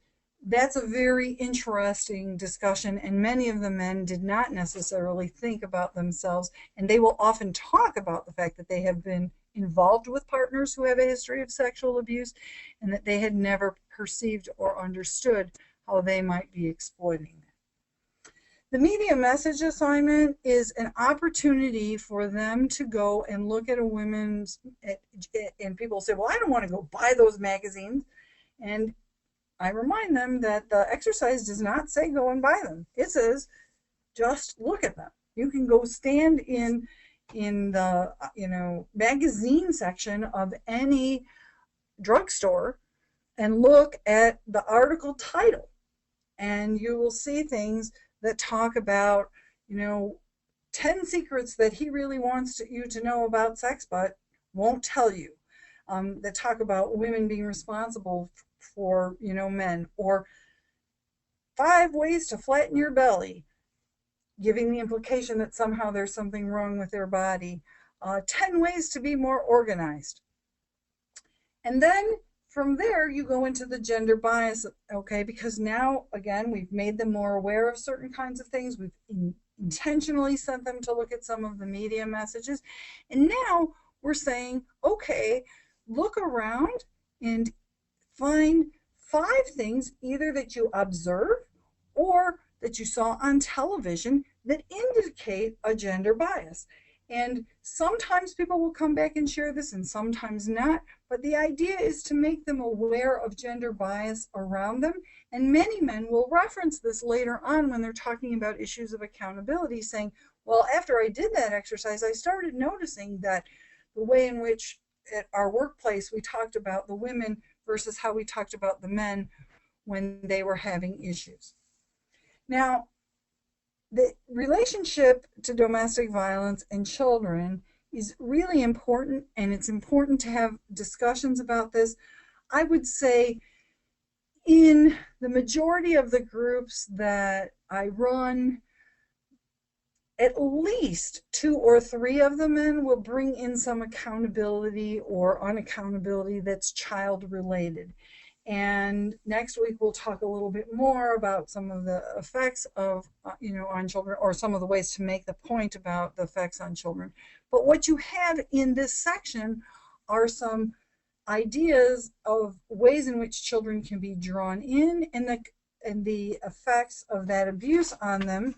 that's a very interesting discussion, and many of the men did not necessarily think about themselves, and they will often talk about the fact that they have been involved with partners who have a history of sexual abuse, and that they had never perceived or understood how they might be exploiting that. The media message assignment is an opportunity for them to go and look at a women's, and people say, well, I don't want to go buy those magazines. And I remind them that the exercise does not say go and buy them. It says just look at them. You can go stand in the magazine section of any drugstore and look at the article title, and you will see things that talk about 10 secrets that he really wants you to know about sex but won't tell you, that talk about women being responsible for men, or 5 ways to flatten your belly, giving the implication that somehow there's something wrong with their body, 10 ways to be more organized. And then from there you go into the gender bias, okay, because now again we've made them more aware of certain kinds of things. We've intentionally sent them to look at some of the media messages, and now we're saying, okay, look around and find 5 things either that you observe or that you saw on television that indicate a gender bias. And sometimes people will come back and share this and sometimes not, but the idea is to make them aware of gender bias around them. And many men will reference this later on when they're talking about issues of accountability, saying, well, after I did that exercise, I started noticing that the way in which at our workplace we talked about the women versus how we talked about the men when they were having issues. Now, the relationship to domestic violence and children is really important, and it's important to have discussions about this. I would say in the majority of the groups that I run, at least 2 or 3 of the men will bring in some accountability or unaccountability that's child related. And next week we'll talk a little bit more about some of the effects of, on children, or some of the ways to make the point about the effects on children. But what you have in this section are some ideas of ways in which children can be drawn in, and the effects of that abuse on them.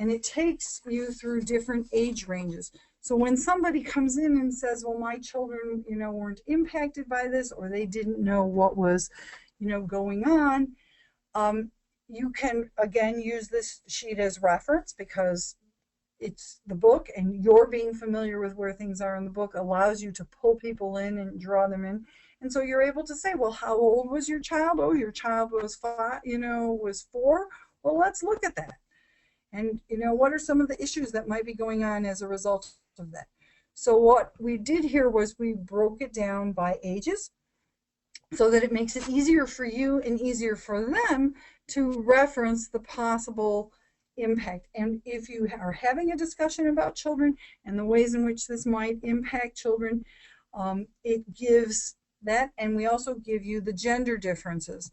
and it takes you through different age ranges. So when somebody comes in and says, well, my children, weren't impacted by this, or they didn't know what was, going on, you can, again, use this sheet as reference, because it's the book, and you're being familiar with where things are in the book allows you to pull people in and draw them in. And so you're able to say, well, how old was your child? Oh, your child was 5, was 4. Well, let's look at that. And, what are some of the issues that might be going on as a result of that? So what we did here was we broke it down by ages so that it makes it easier for you and easier for them to reference the possible impact. And if you are having a discussion about children and the ways in which this might impact children, it gives that, and we also give you the gender differences.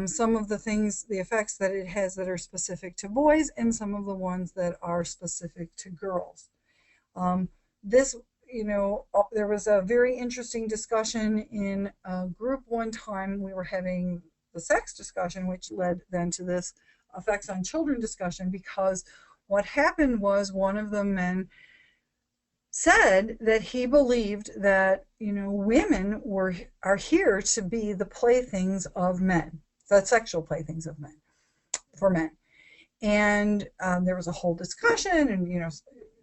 Some of the things, the effects that it has that are specific to boys, and some of the ones that are specific to girls. This, there was a very interesting discussion in a group one time. We were having the sex discussion, which led then to this effects on children discussion, because what happened was one of the men said that he believed that, women are here to be the playthings of men, the sexual playthings of men, for men. And there was a whole discussion, and,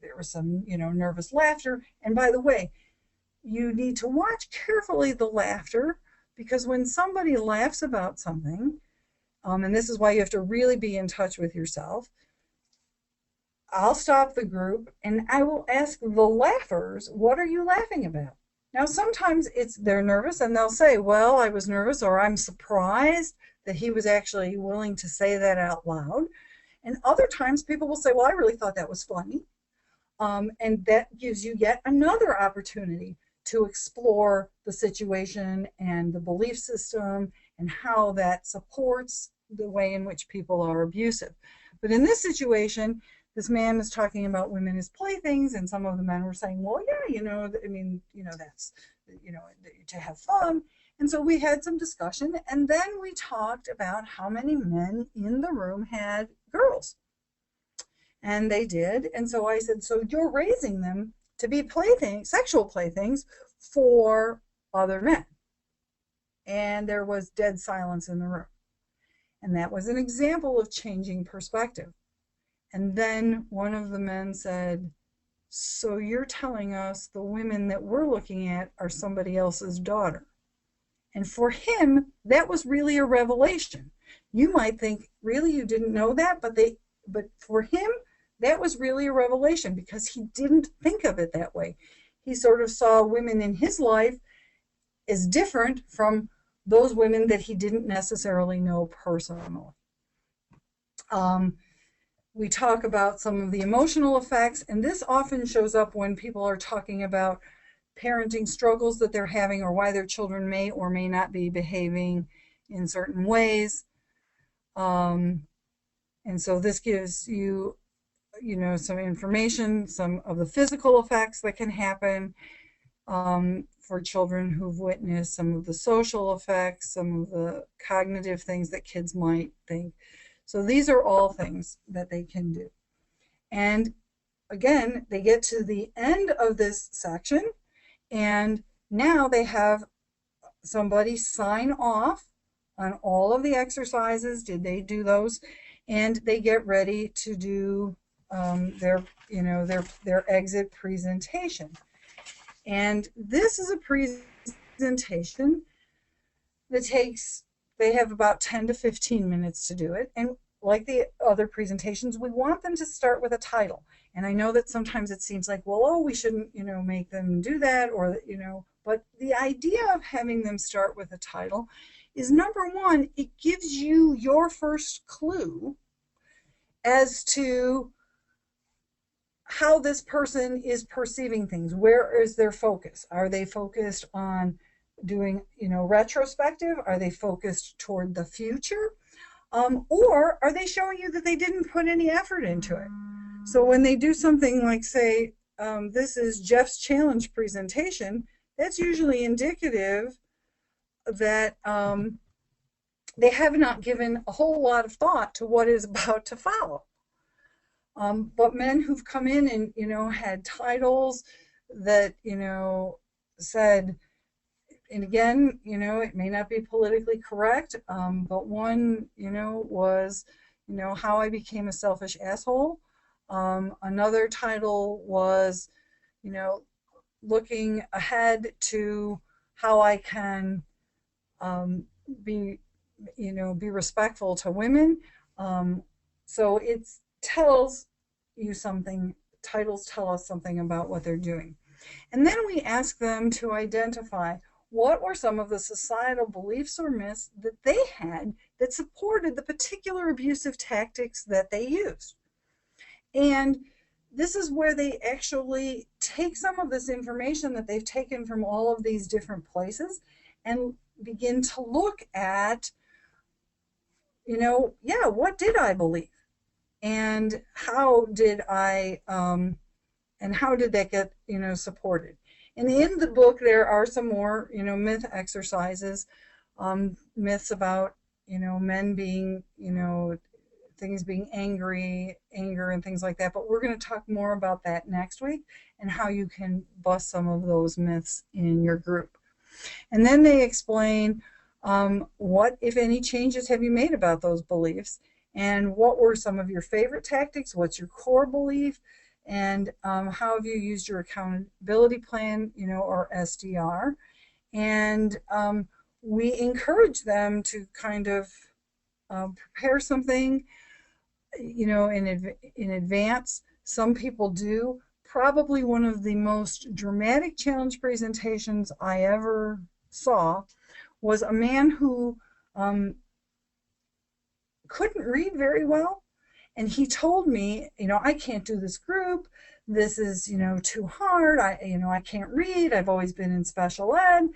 there was some, nervous laughter. And by the way, you need to watch carefully the laughter, because when somebody laughs about something, and this is why you have to really be in touch with yourself, I'll stop the group and I will ask the laughers, what are you laughing about? Now, sometimes they're nervous and they'll say, well, I was nervous, or I'm surprised that he was actually willing to say that out loud. And other times people will say, well, I really thought that was funny. And that gives you yet another opportunity to explore the situation and the belief system and how that supports the way in which people are abusive. But in this situation, this man is talking about women as playthings, and some of the men were saying, well, yeah, that's, to have fun. And so we had some discussion, and then we talked about how many men in the room had girls. And they did. And so I said, so you're raising them to be playthings, sexual playthings for other men. And there was dead silence in the room. And that was an example of changing perspective. And then one of the men said, so you're telling us the women that we're looking at are somebody else's daughter. And for him, that was really a revelation. You might think, really, you didn't know that? But for him, that was really a revelation, because he didn't think of it that way. He sort of saw women in his life as different from those women that he didn't necessarily know personally. We talk about some of the emotional effects, and this often shows up when people are talking about parenting struggles that they're having, or why their children may or may not be behaving in certain ways. And so this gives you, some information, some of the physical effects that can happen for children who've witnessed, some of the social effects, some of the cognitive things that kids might think. So these are all things that they can do. And again, they get to the end of this section, and now they have somebody sign off on all of the exercises. Did they do those? And they get ready to do their exit presentation. And this is a presentation that they have about 10 to 15 minutes to do it. And like the other presentations, we want them to start with a title. And I know that sometimes it seems like, well, we shouldn't, make them do that, or, but the idea of having them start with a title is, number one, it gives you your first clue as to how this person is perceiving things. Where is their focus? Are they focused on doing, retrospective? Are they focused toward the future? Or are they showing you that they didn't put any effort into it? So when they do something like, say, this is Jeff's challenge presentation, that's usually indicative that they have not given a whole lot of thought to what is about to follow. But men who've come in and, had titles that, said, and again, it may not be politically correct, but one, was, how I became a selfish asshole. Another title was, looking ahead to how I can be respectful to women. So it tells you something. Titles tell us something about what they're doing. And then we ask them to identify what were some of the societal beliefs or myths that they had that supported the particular abusive tactics that they used. And this is where they actually take some of this information that they've taken from all of these different places and begin to look at, what did I believe? And how did that get, supported? And in the book, there are some more, myth exercises, myths about, men being, things being anger and things like that. But we're going to talk more about that next week and how you can bust some of those myths in your group. And then they explain what, if any, changes have you made about those beliefs, and what were some of your favorite tactics, what's your core belief, and how have you used your accountability plan, or SDR. And we encourage them to kind of prepare something, in advance. Some people do. Probably one of the most dramatic challenge presentations I ever saw was a man who couldn't read very well. And he told me, I can't do this group. This is, too hard. I can't read. I've always been in special ed.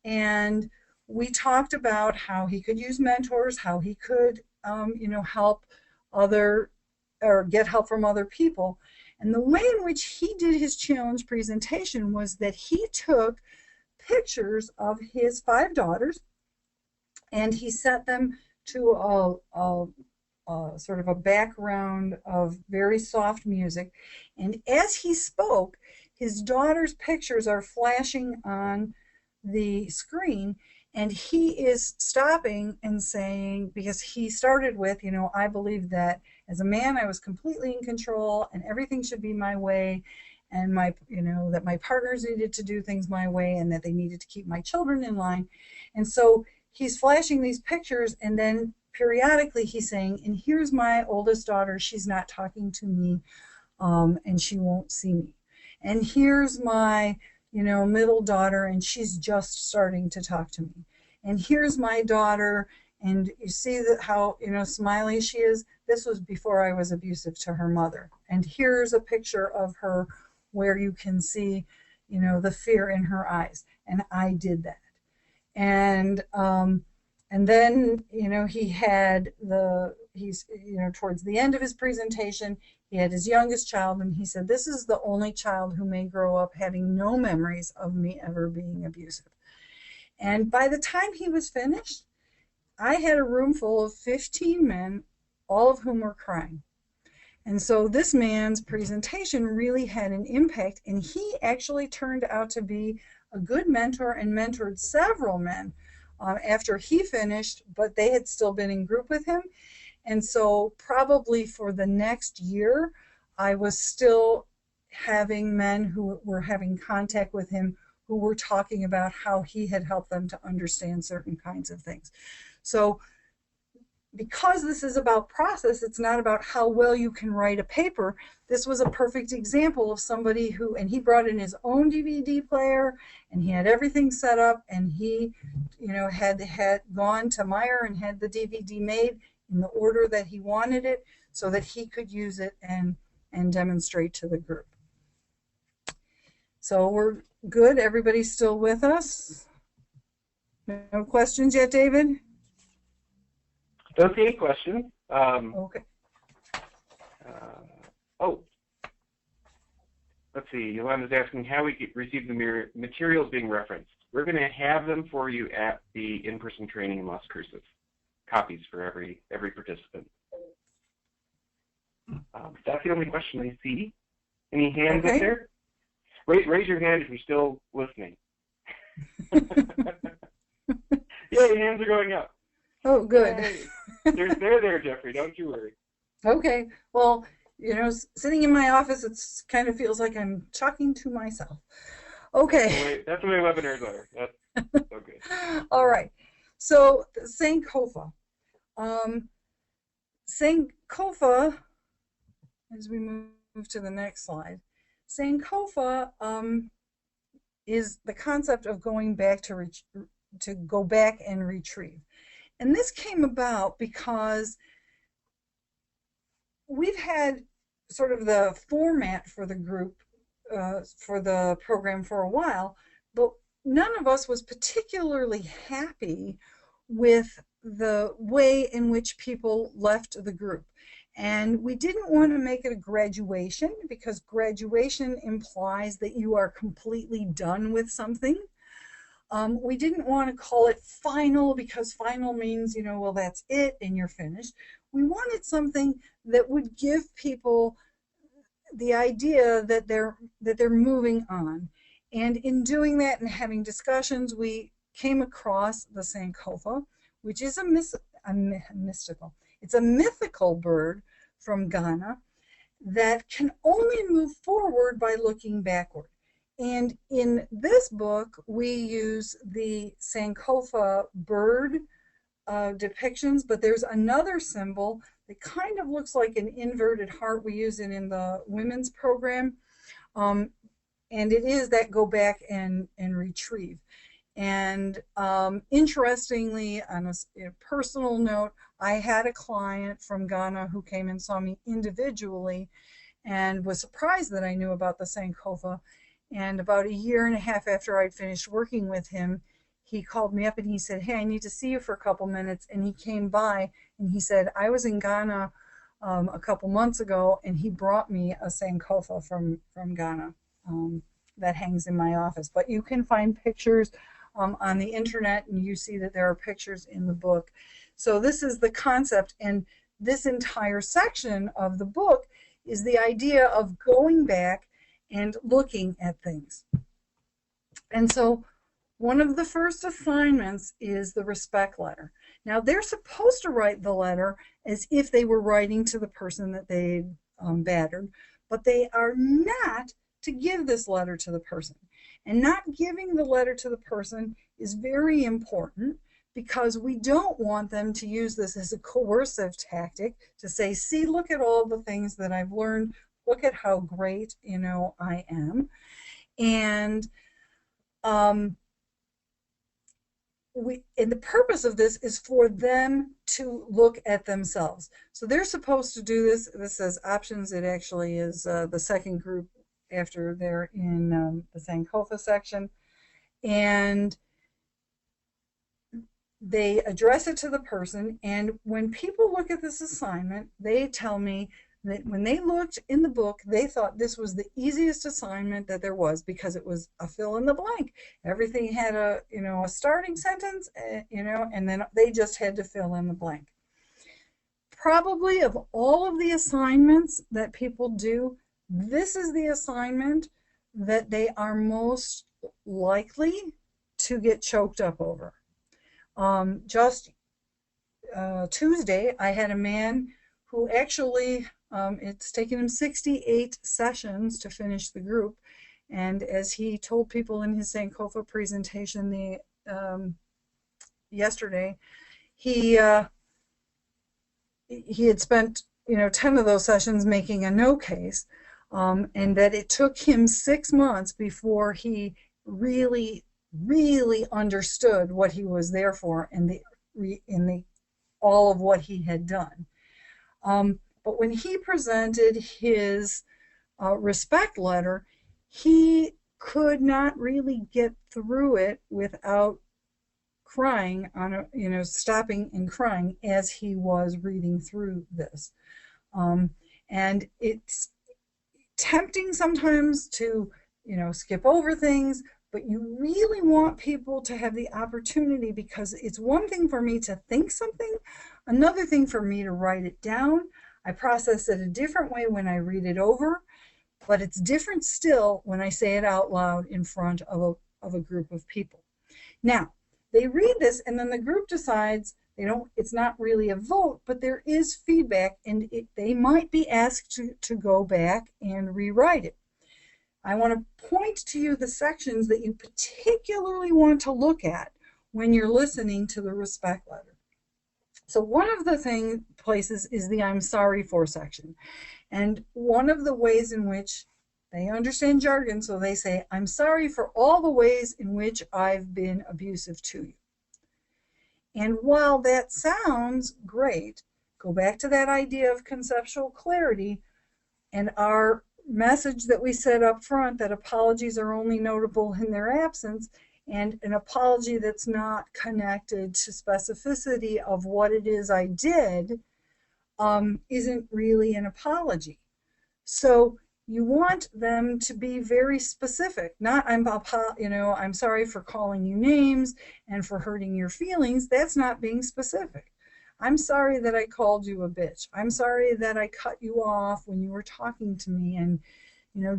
And we talked about how he could use mentors, how he could, help get help from other people. And the way in which he did his challenge presentation was that he took pictures of his 5 daughters and he set them to a sort of a background of very soft music. And as he spoke, his daughter's pictures are flashing on the screen, and he is stopping and saying, because he started with, I believe that as a man I was completely in control and everything should be my way, and that my partners needed to do things my way, and that they needed to keep my children in line. And so he's flashing these pictures, and then periodically he's saying, and here's my oldest daughter, she's not talking to me, and she won't see me. And here's my, middle daughter, and she's just starting to talk to me. And here's my daughter, and you see how, smiley she is. This was before I was abusive to her mother. And here's a picture of her where you can see, the fear in her eyes. And I did that. And then, he's towards the end of his presentation, he had his youngest child, and he said, this is the only child who may grow up having no memories of me ever being abusive. And by the time he was finished, I had a room full of 15 men, all of whom were crying. And so this man's presentation really had an impact, and he actually turned out to be a good mentor and mentored several men after he finished, but they had still been in group with him. And so probably for the next year, I was still having men who were having contact with him who were talking about how he had helped them to understand certain kinds of things. So because this is about process, it's not about how well you can write a paper. This was a perfect example of somebody who, and he brought in his own DVD player, and he had everything set up, and he, had gone to Meyer and had the DVD made in the order that he wanted it so that he could use it and demonstrate to the group. So we're good. Everybody's still with us? No questions yet, David? Don't see any questions. Okay. Let's see. Yolanda's asking how we receive the materials being referenced. We're going to have them for you at the in-person training in Las Cruces. Copies for every participant. That's the only question I see. Any hands Okay. up there? Raise your hand if you're still listening. Yeah, your hands are going up. Oh, good. They're there, Jeffrey. Don't you worry. Okay. Well, you know, sitting in my office, it's kind of feels like I'm talking to myself. Okay. That's the way webinars are. That's so good. All right. So Sankofa. Sankofa, as we move to the next slide, Sankofa is the concept of going back to go back and retrieve. And this came about because we've had sort of the format for the group, for the program for a while, but none of us was particularly happy with the way in which people left the group. And we didn't want to make it a graduation because graduation implies that you are completely done with something. We didn't want to call it final because final means, you know, well, that's it and you're finished. We wanted something that would give people the idea that they're moving on. And in doing that and having discussions, we came across the Sankofa, which is it's a mythical bird from Ghana that can only move forward by looking backward. And in this book, we use the Sankofa bird depictions, but there's another symbol that kind of looks like an inverted heart. We use it in the women's program. And it is that go back and retrieve. And interestingly, on a personal note, I had a client from Ghana who came and saw me individually and was surprised that I knew about the Sankofa. And about a year and a half after I'd finished working with him, he called me up and he said, hey, I need to see you for a couple minutes. And he came by and he said, I was in Ghana a couple months ago, and he brought me a Sankofa from Ghana that hangs in my office. But you can find pictures on the internet, and you see that there are pictures in the book. So this is the concept, and this entire section of the book is the idea of going back and looking at things. And so one of the first assignments is the respect letter. Now, they're supposed to write the letter as if they were writing to the person that they battered, but they are not to give this letter to the person. And not giving the letter to the person is very important because we don't want them to use this as a coercive tactic to say, see, look at all the things that I've learned, look at how great, you know, I am. And and the purpose of this is for them to look at themselves. So they're supposed to do this. This says options. It actually is the second group after they're in the Sankofa section. And they address it to the person. And when people look at this assignment, they tell me that when they looked in the book, they thought this was the easiest assignment that there was because it was a fill in the blank. Everything had a, you know, a starting sentence, you know, and then they just had to fill in the blank. Probably of all of the assignments that people do, this is the assignment that they are most likely to get choked up over. Just Tuesday, I had a man who actually, it's taken him 68 sessions to finish the group. And as he told people in his Sankofa presentation yesterday, he had spent, you know, 10 of those sessions making a no case, and that it took him 6 months before he really understood what he was there for and all of what he had done. But when he presented his respect letter, he could not really get through it without crying stopping and crying as he was reading through this. And it's tempting sometimes to, you know, skip over things, but you really want people to have the opportunity, because it's one thing for me to think something, another thing for me to write it down. I process it a different way when I read it over, but it's different still when I say it out loud in front of a group of people. Now, they read this and then the group decides it's not really a vote, but there is feedback, and they might be asked to go back and rewrite it. I want to point to you the sections that you particularly want to look at when you're listening to the respect letter. So one of the places is the I'm sorry for section. And one of the ways in which they understand jargon, so they say, I'm sorry for all the ways in which I've been abusive to you. And while that sounds great, go back to that idea of conceptual clarity and our message that we said up front, that apologies are only notable in their absence, and an apology that's not connected to specificity of what it is I did isn't really an apology. So you want them to be very specific, not I'm sorry for calling you names and for hurting your feelings. That's not being specific. I'm sorry that I called you a bitch. I'm sorry that I cut you off when you were talking to me and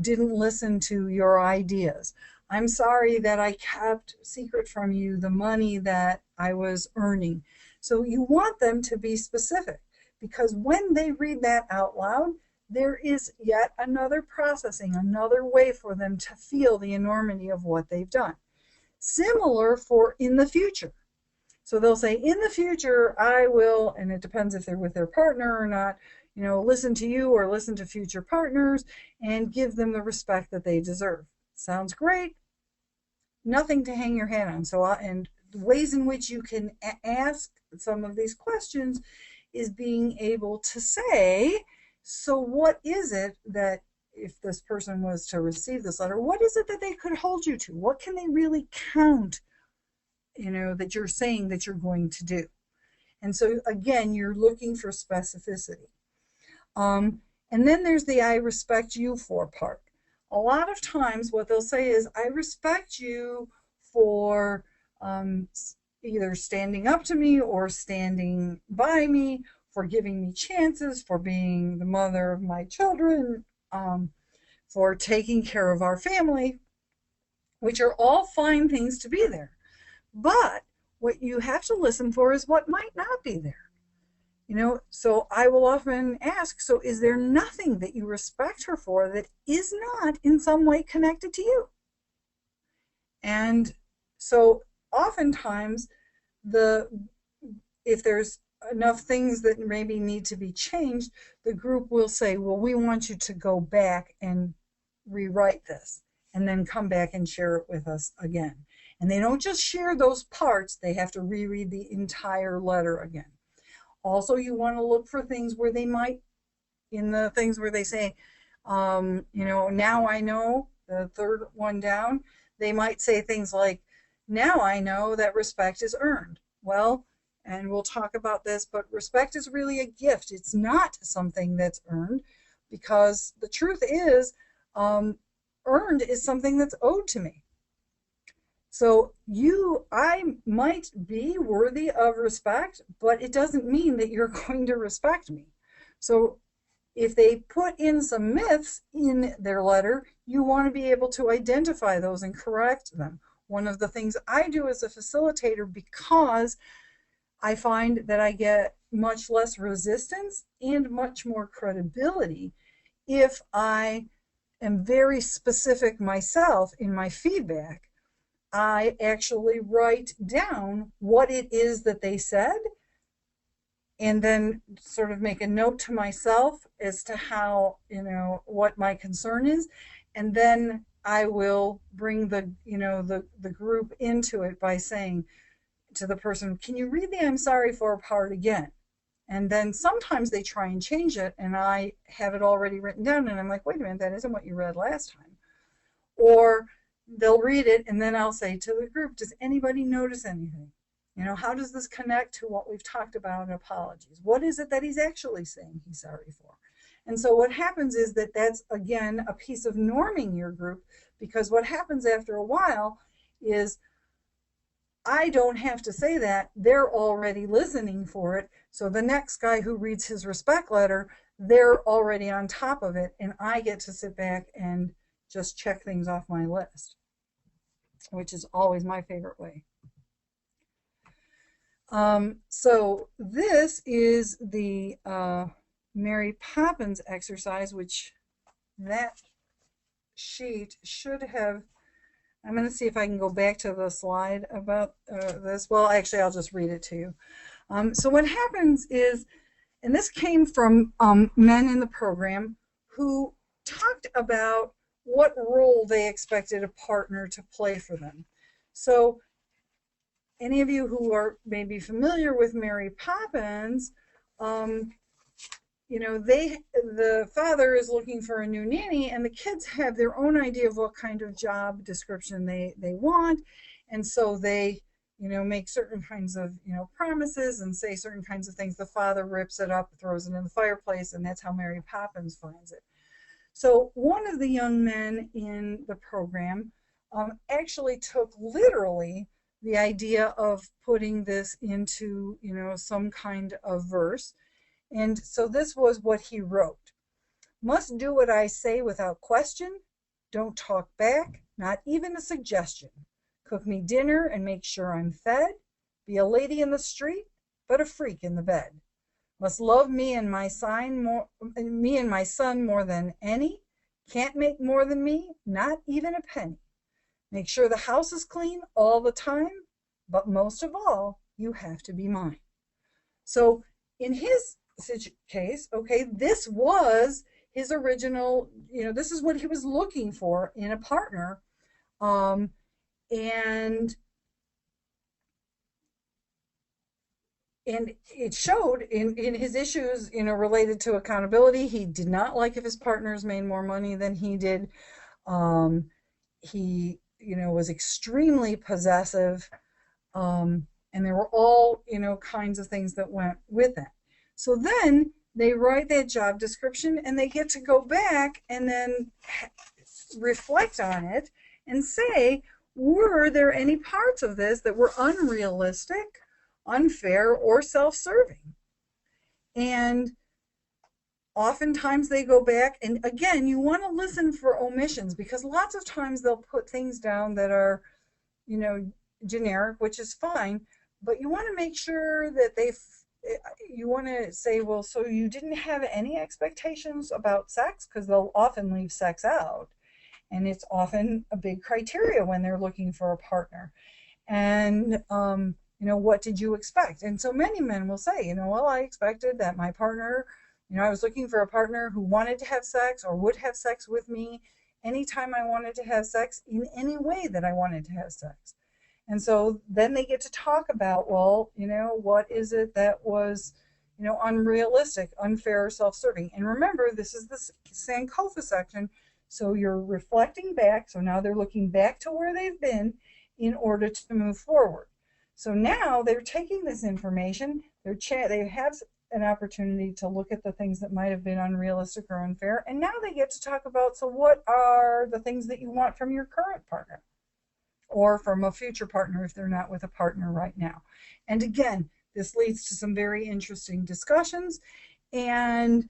didn't listen to your ideas. I'm sorry that I kept secret from you the money that I was earning. So you want them to be specific, because when they read that out loud, there is yet another processing, another way for them to feel the enormity of what they've done. Similar for in the future. So they'll say, in the future, I will, and it depends if they're with their partner or not, listen to you or listen to future partners and give them the respect that they deserve. Sounds great. Nothing to hang your hat on. So, and the ways in which you can ask some of these questions is being able to say, so what is it that, if this person was to receive this letter, what is it that they could hold you to? What can they really count, that you're saying that you're going to do? And so, again, you're looking for specificity. And then there's the I respect you for part. A lot of times what they'll say is, I respect you for either standing up to me or standing by me, for giving me chances, for being the mother of my children, for taking care of our family, which are all fine things to be there. But what you have to listen for is what might not be there. So I will often ask, so is there nothing that you respect her for that is not in some way connected to you? And so oftentimes, if there's enough things that maybe need to be changed, the group will say, well, we want you to go back and rewrite this and then come back and share it with us again. And they don't just share those parts, they have to reread the entire letter again. Also, you want to look for things where they might, in the things where they say, now I know, the third one down, they might say things like, now I know that respect is earned. Well, and we'll talk about this, but respect is really a gift. It's not something that's earned, because the truth is, earned is something that's owed to me. So I might be worthy of respect, but it doesn't mean that you're going to respect me. So if they put in some myths in their letter, you want to be able to identify those and correct them. One of the things I do as a facilitator, because I find that I get much less resistance and much more credibility if I am very specific myself in my feedback. I actually write down what it is that they said, and then sort of make a note to myself as to how, what my concern is, and then I will bring the group into it by saying to the person, can you read the I'm sorry for part again? And then sometimes they try and change it, and I have it already written down, and I'm like, wait a minute, that isn't what you read last time. Or they'll read it, and then I'll say to the group, does anybody notice anything? How does this connect to what we've talked about in apologies? What is it that he's actually saying he's sorry for? And so what happens is that's, again, a piece of norming your group, because what happens after a while is I don't have to say that. They're already listening for it. So the next guy who reads his respect letter, they're already on top of it, and I get to sit back and just check things off my list, which is always my favorite way. So this is the Mary Poppins exercise, which that sheet should have. I'm going to see if I can go back to the slide about this. Well, actually, I'll just read it to you. So what happens is, and this came from men in the program who talked about what role they expected a partner to play for them. So any of you who are maybe familiar with Mary Poppins, you know, the father is looking for a new nanny, and the kids have their own idea of what kind of job description they want, and so they, you know, make certain kinds of, you know, promises and say certain kinds of things. The father rips it up, throws it in the fireplace, and that's how Mary Poppins finds it. So one of the young men in the program actually took literally the idea of putting this into, you know, some kind of verse. And so this was what he wrote. Must do what I say without question. Don't talk back, not even a suggestion. Cook me dinner and make sure I'm fed. Be a lady in the street, but a freak in the bed. Must love me and my son more than any. Can't make more than me, not even a penny. Make sure the house is clean all the time, but most of all, you have to be mine. So in his case, okay, this was his original, you know, this is what he was looking for in a partner. And it showed in his issues, you know, related to accountability. He did not like if his partners made more money than he did. He, you know, was extremely possessive. And there were all, you know, kinds of things that went with that. So then they write that job description, and they get to go back and then reflect on it and say, were there any parts of this that were unrealistic, unfair, or self-serving? And oftentimes they go back, and again, you want to listen for omissions, because lots of times they'll put things down that are, you know, generic, which is fine, but you want to make sure that you want to say, well, so you didn't have any expectations about sex, because they'll often leave sex out, and it's often a big criteria when they're looking for a partner. And you know, what did you expect? And so many men will say, you know, well, I expected that my partner, you know, I was looking for a partner who wanted to have sex or would have sex with me anytime I wanted to have sex, in any way that I wanted to have sex. And so then they get to talk about, well, you know, what is it that was, you know, unrealistic, unfair, or self-serving? And remember, this is the Sankofa section, so you're reflecting back. So now they're looking back to where they've been in order to move forward. So now they're taking this information, they have an opportunity to look at the things that might have been unrealistic or unfair, and now they get to talk about, so what are the things that you want from your current partner, or from a future partner if they're not with a partner right now. And again, this leads to some very interesting discussions, and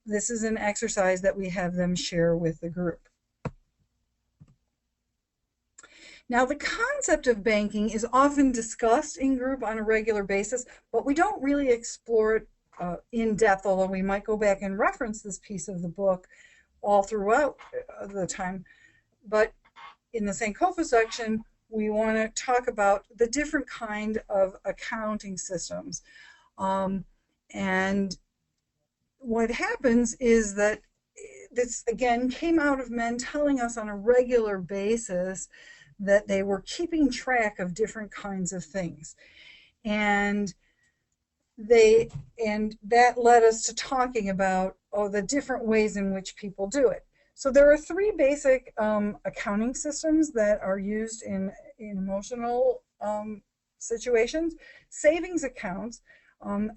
this is an exercise that we have them share with the group. Now, the concept of banking is often discussed in group on a regular basis, but we don't really explore it in depth, although we might go back and reference this piece of the book all throughout the time. But in the Sankofa section, we want to talk about the different kind of accounting systems. And what happens is that this, again, came out of men telling us on a regular basis that they were keeping track of different kinds of things. And that led us to talking about the different ways in which people do it. So there are three basic accounting systems that are used in emotional situations. Savings accounts, and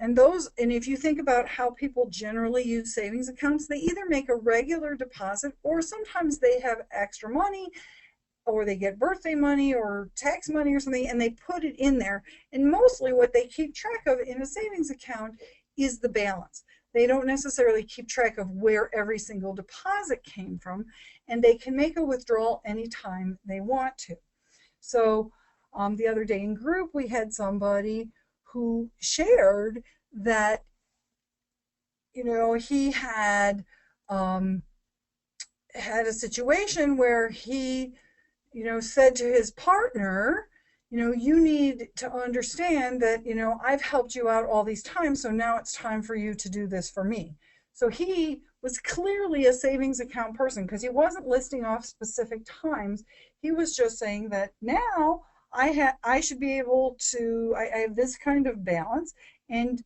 if you think about how people generally use savings accounts, they either make a regular deposit, or sometimes they have extra money, or they get birthday money or tax money or something, and they put it in there. And mostly what they keep track of in a savings account is the balance. they don't necessarily keep track of where every single deposit came from, and they can make a withdrawal anytime they want to. So the other day in group, we had somebody who shared that, you know, he had a situation where he, you know, said to his partner, you know, you need to understand that, you know, I've helped you out all these times, so now it's time for you to do this for me. So he was clearly a savings account person because he wasn't listing off specific times. He was just saying that now I should be able to, I have this kind of balance, and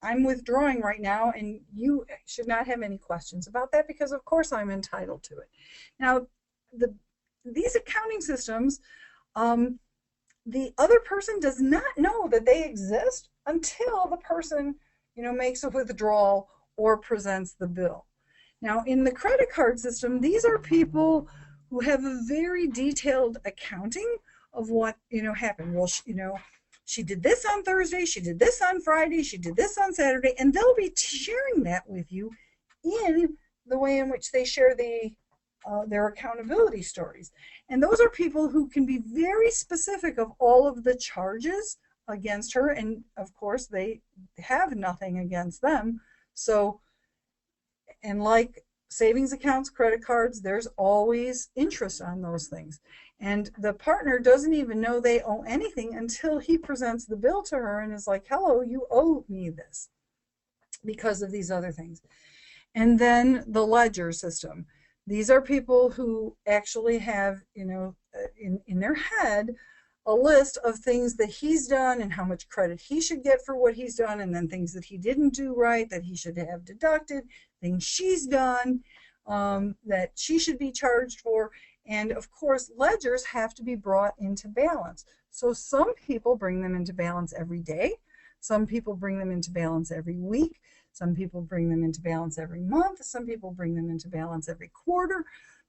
I'm withdrawing right now, and you should not have any questions about that because, of course, I'm entitled to it. Now, these accounting systems, the other person does not know that they exist until the person, you know, makes a withdrawal or presents the bill. Now, in the credit card system, these are people who have a very detailed accounting of what, you know, happened. Well, you know, she did this on Thursday, she did this on Friday, she did this on Saturday, and they'll be sharing that with you in the way in which they share their accountability stories. And those are people who can be very specific of all of the charges against her, and of course they have nothing against them. So, and like savings accounts, credit cards, there's always interest on those things. And the partner doesn't even know they owe anything until he presents the bill to her and is like, hello, you owe me this because of these other things. And then the ledger system. These are people who actually have, you know, in their head, a list of things that he's done and how much credit he should get for what he's done, and then things that he didn't do right that he should have deducted, things she's done that she should be charged for. And of course, ledgers have to be brought into balance. So some people bring them into balance every day. Some people bring them into balance every week. Some people bring them into balance every month. Some people bring them into balance every quarter.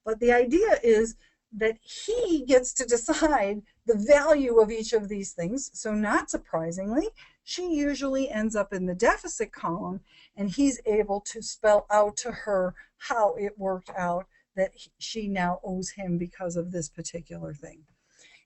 But the idea is that he gets to decide the value of each of these things. So not surprisingly, she usually ends up in the deficit column, and he's able to spell out to her how it worked out that she now owes him because of this particular thing.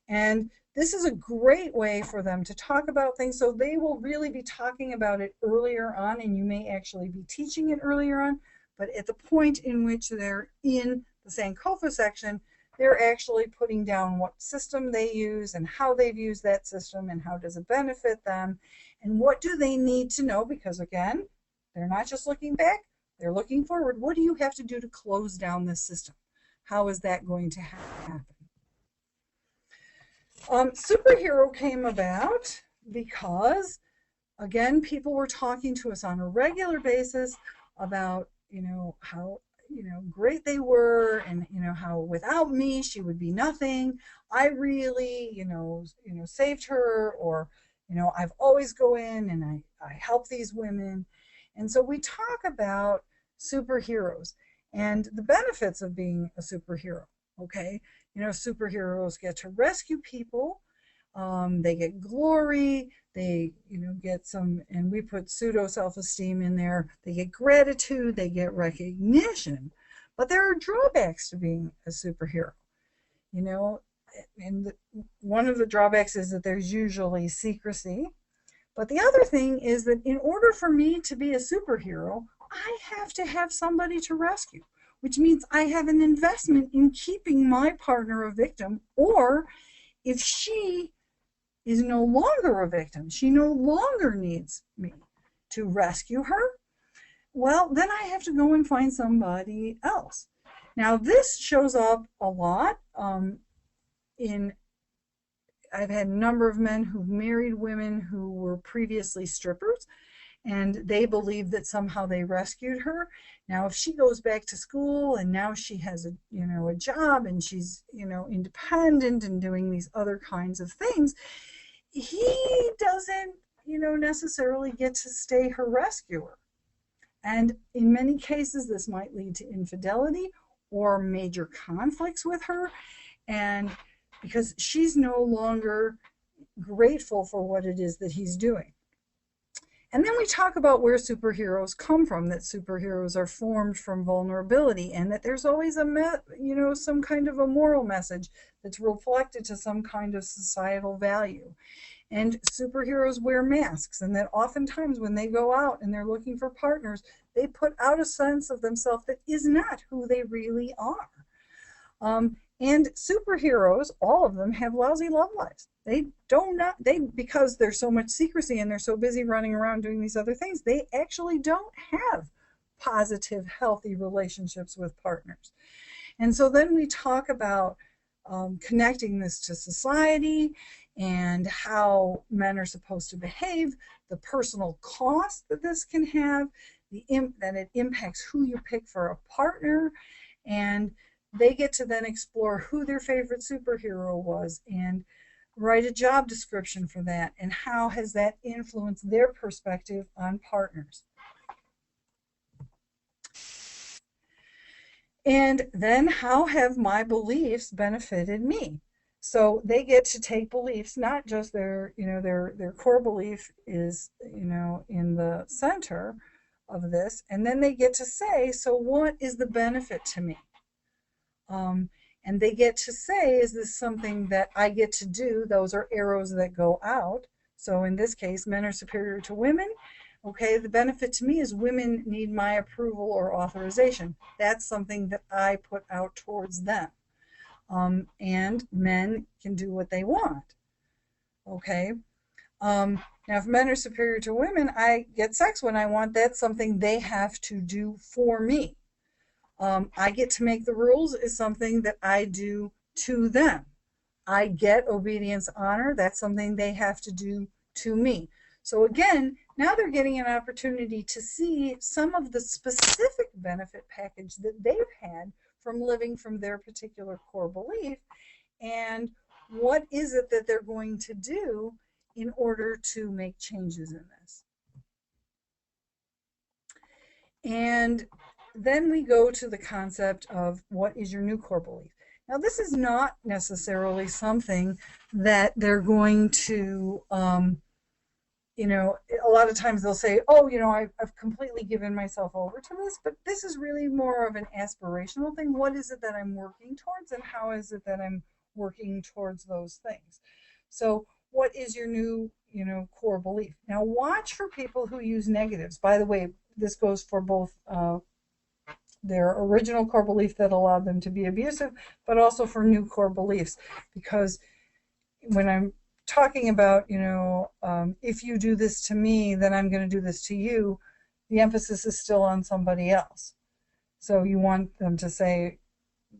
And this is a great way for them to talk about things. So they will really be talking about it earlier on, and you may actually be teaching it earlier on. But at the point in which they're in the Sankofa section, they're actually putting down what system they use and how they've used that system and how does it benefit them and what do they need to know, because again, they're not just looking back, they're looking forward. What do you have to do to close down this system? How is that going to happen? Superhero came about because, again, people were talking to us on a regular basis about, you know, how, you know, great they were, and, you know, how without me she would be nothing. I really, you know, saved her, or, you know, I've always go in and I help these women. And so we talk about superheroes and the benefits of being a superhero. Okay, you know, superheroes get to rescue people. They get glory. They, you know, get some, and we put pseudo self-esteem in there. They get gratitude. They get recognition. But there are drawbacks to being a superhero. You know, and one of the drawbacks is that there's usually secrecy. But the other thing is that in order for me to be a superhero, I have to have somebody to rescue, which means I have an investment in keeping my partner a victim, or if she is no longer a victim, she no longer needs me to rescue her, well, then I have to go and find somebody else. Now, this shows up a lot I've had a number of men who've married women who were previously strippers, and they believe that somehow they rescued her. Now, if she goes back to school and now she has a, you know, a job and she's, you know, independent and doing these other kinds of things, he doesn't, you know, necessarily get to stay her rescuer. And in many cases, this might lead to infidelity or major conflicts with her, and because she's no longer grateful for what it is that he's doing. And then we talk about where superheroes come from, that superheroes are formed from vulnerability, and that there's always some kind of a moral message that's reflected to some kind of societal value. And superheroes wear masks, and that oftentimes when they go out and they're looking for partners, they put out a sense of themselves that is not who they really are. And superheroes, all of them, have lousy love lives. Because there's so much secrecy and they're so busy running around doing these other things, they actually don't have positive, healthy relationships with partners. And so then we talk about connecting this to society and how men are supposed to behave, the personal cost that this can have, that it impacts who you pick for a partner, and they get to then explore who their favorite superhero was and write a job description for that, and how has that influenced their perspective on partners. And then how have my beliefs benefited me? So they get to take beliefs, not just their core belief is, in the center of this, and then they get to say, so what is the benefit to me? And they get to say, is this something that I get to do? Those are arrows that go out. So in this case, men are superior to women. Okay, the benefit to me is women need my approval or authorization. That's something that I put out towards them. And men can do what they want. Okay. Now, if men are superior to women, I get sex when I want. That's something they have to do for me. I get to make the rules is something that I do to them. I get obedience, honor. That's something they have to do to me. So again, now they're getting an opportunity to see some of the specific benefit package that they've had from living from their particular core belief, and what is it that they're going to do in order to make changes in this. And then we go to the concept of what is your new core belief. Now, this is not necessarily something that they're going to, a lot of times they'll say, oh, I've completely given myself over to this, but this is really more of an aspirational thing. What is it that I'm working towards, and how is it that I'm working towards those things? So what is your new, core belief? Now, watch for people who use negatives. By the way, this goes for both their original core belief that allowed them to be abusive, but also for new core beliefs. Because when I'm talking about, if you do this to me, then I'm going to do this to you, the emphasis is still on somebody else. So you want them to say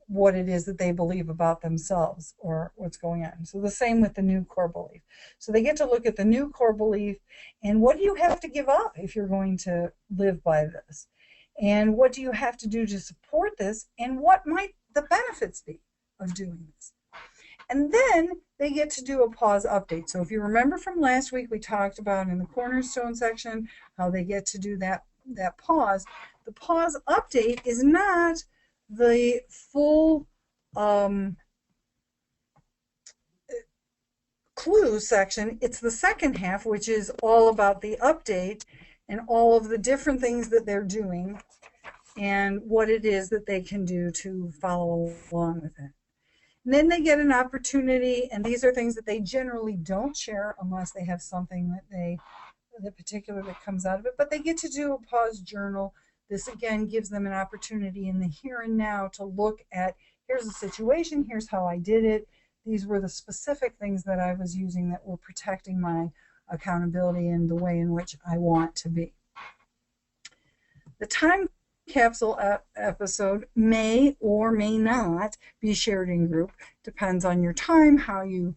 what it is that they believe about themselves or what's going on. So the same with the new core belief. So they get to look at the new core belief and what do you have to give up if you're going to live by this? And what do you have to do to support this? And what might the benefits be of doing this? And then they get to do a pause update. So if you remember from last week, we talked about in the cornerstone section how they get to do that pause. The pause update is not the full clue section. It's the second half, which is all about the update and all of the different things that they're doing and what it is that they can do to follow along with it. And then they get an opportunity, and these are things that they generally don't share unless they have something that particular that comes out of it, but they get to do a pause journal. This again gives them an opportunity in the here and now to look at, here's the situation, here's how I did it, these were the specific things that I was using that were protecting my accountability and the way in which I want to be. The time capsule episode may or may not be shared in group. Depends on your time, how you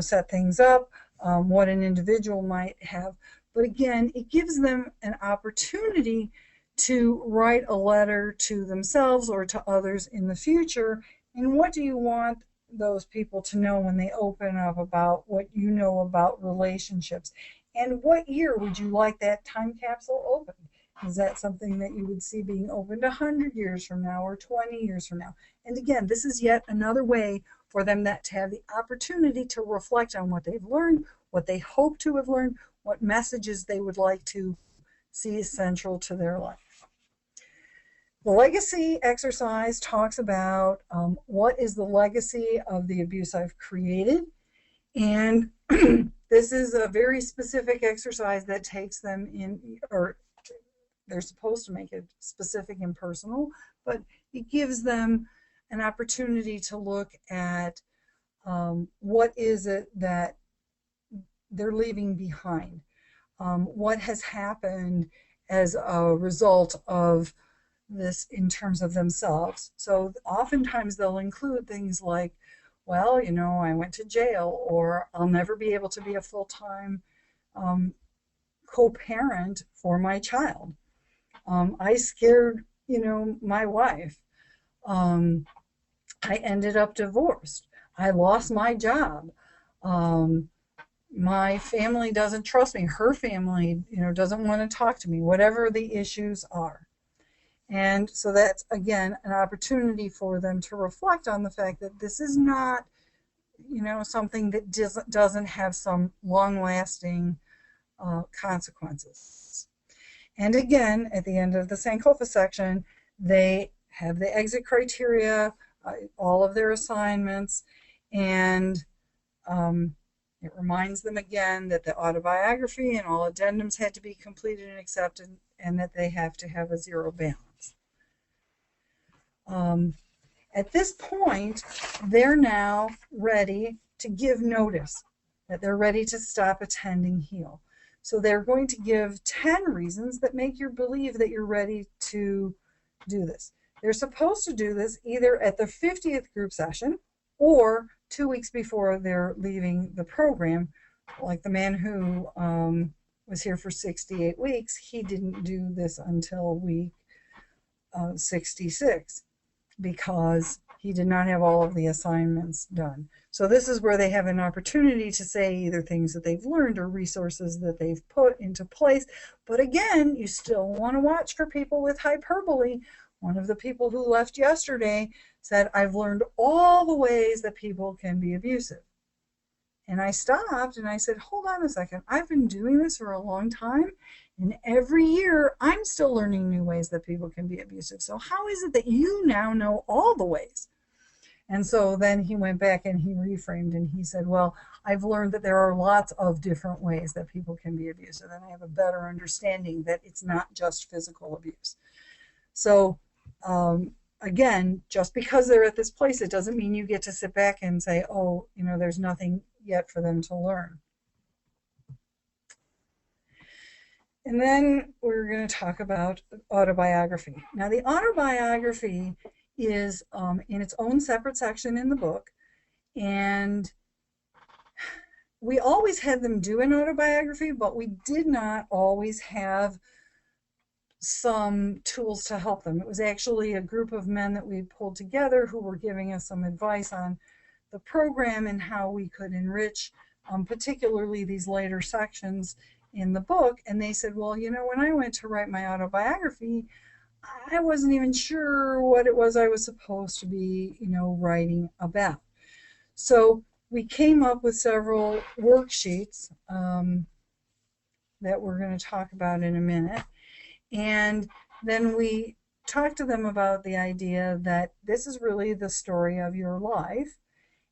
set things up, what an individual might have. But again, it gives them an opportunity to write a letter to themselves or to others in the future. And what do you want those people to know when they open up about what you know about relationships? And what year would you like that time capsule opened? Is that something that you would see being opened 100 years from now or 20 years from now? And again, this is yet another way for them to have the opportunity to reflect on what they've learned, what they hope to have learned, what messages they would like to see central to their life. The legacy exercise talks about what is the legacy of the abuse I've created. And this is a very specific exercise that takes them in, or they're supposed to make it specific and personal, but it gives them an opportunity to look at what is it that they're leaving behind. What has happened as a result of this in terms of themselves. So oftentimes they'll include things like, well, you know, I went to jail, or I'll never be able to be a full-time co-parent for my child. I scared, you know, my wife. I ended up divorced. I lost my job. My family doesn't trust me. Her family, you know, doesn't want to talk to me, whatever the issues are. And so that's, again, an opportunity for them to reflect on the fact that this is not, you know, something that doesn't have some long-lasting consequences. And again, at the end of the Sankofa section, they have the exit criteria, all of their assignments, and it reminds them again that the autobiography and all addendums had to be completed and accepted, and that they have to have a zero balance. At this point, they're now ready to give notice that they're ready to stop attending HEAL. So they're going to give 10 reasons that make you believe that you're ready to do this. They're supposed to do this either at the 50th group session or 2 weeks before they're leaving the program. Like the man who was here for 68 weeks, he didn't do this until week 66 because he did not have all of the assignments done. So this is where they have an opportunity to say either things that they've learned or resources that they've put into place. But again, you still want to watch for people with hyperbole. One of the people who left yesterday said, I've learned all the ways that people can be abusive. And I stopped and I said, hold on a second. I've been doing this for a long time, and every year I'm still learning new ways that people can be abusive. So how is it that you now know all the ways? And so then he went back and he reframed and he said, well, I've learned that there are lots of different ways that people can be abusive, and I have a better understanding that it's not just physical abuse. So again, just because they're at this place, it doesn't mean you get to sit back and say, oh, you know, there's nothing yet for them to learn. And then we're going to talk about autobiography. Now, the autobiography is in its own separate section in the book, and we always had them do an autobiography, but we did not always have some tools to help them. It was actually a group of men that we pulled together who were giving us some advice on the program and how we could enrich particularly these later sections in the book. And they said, well, you know, when I went to write my autobiography, I wasn't even sure what it was I was supposed to be, you know, writing about. So we came up with several worksheets that we're going to talk about in a minute. And then we talked to them about the idea that this is really the story of your life,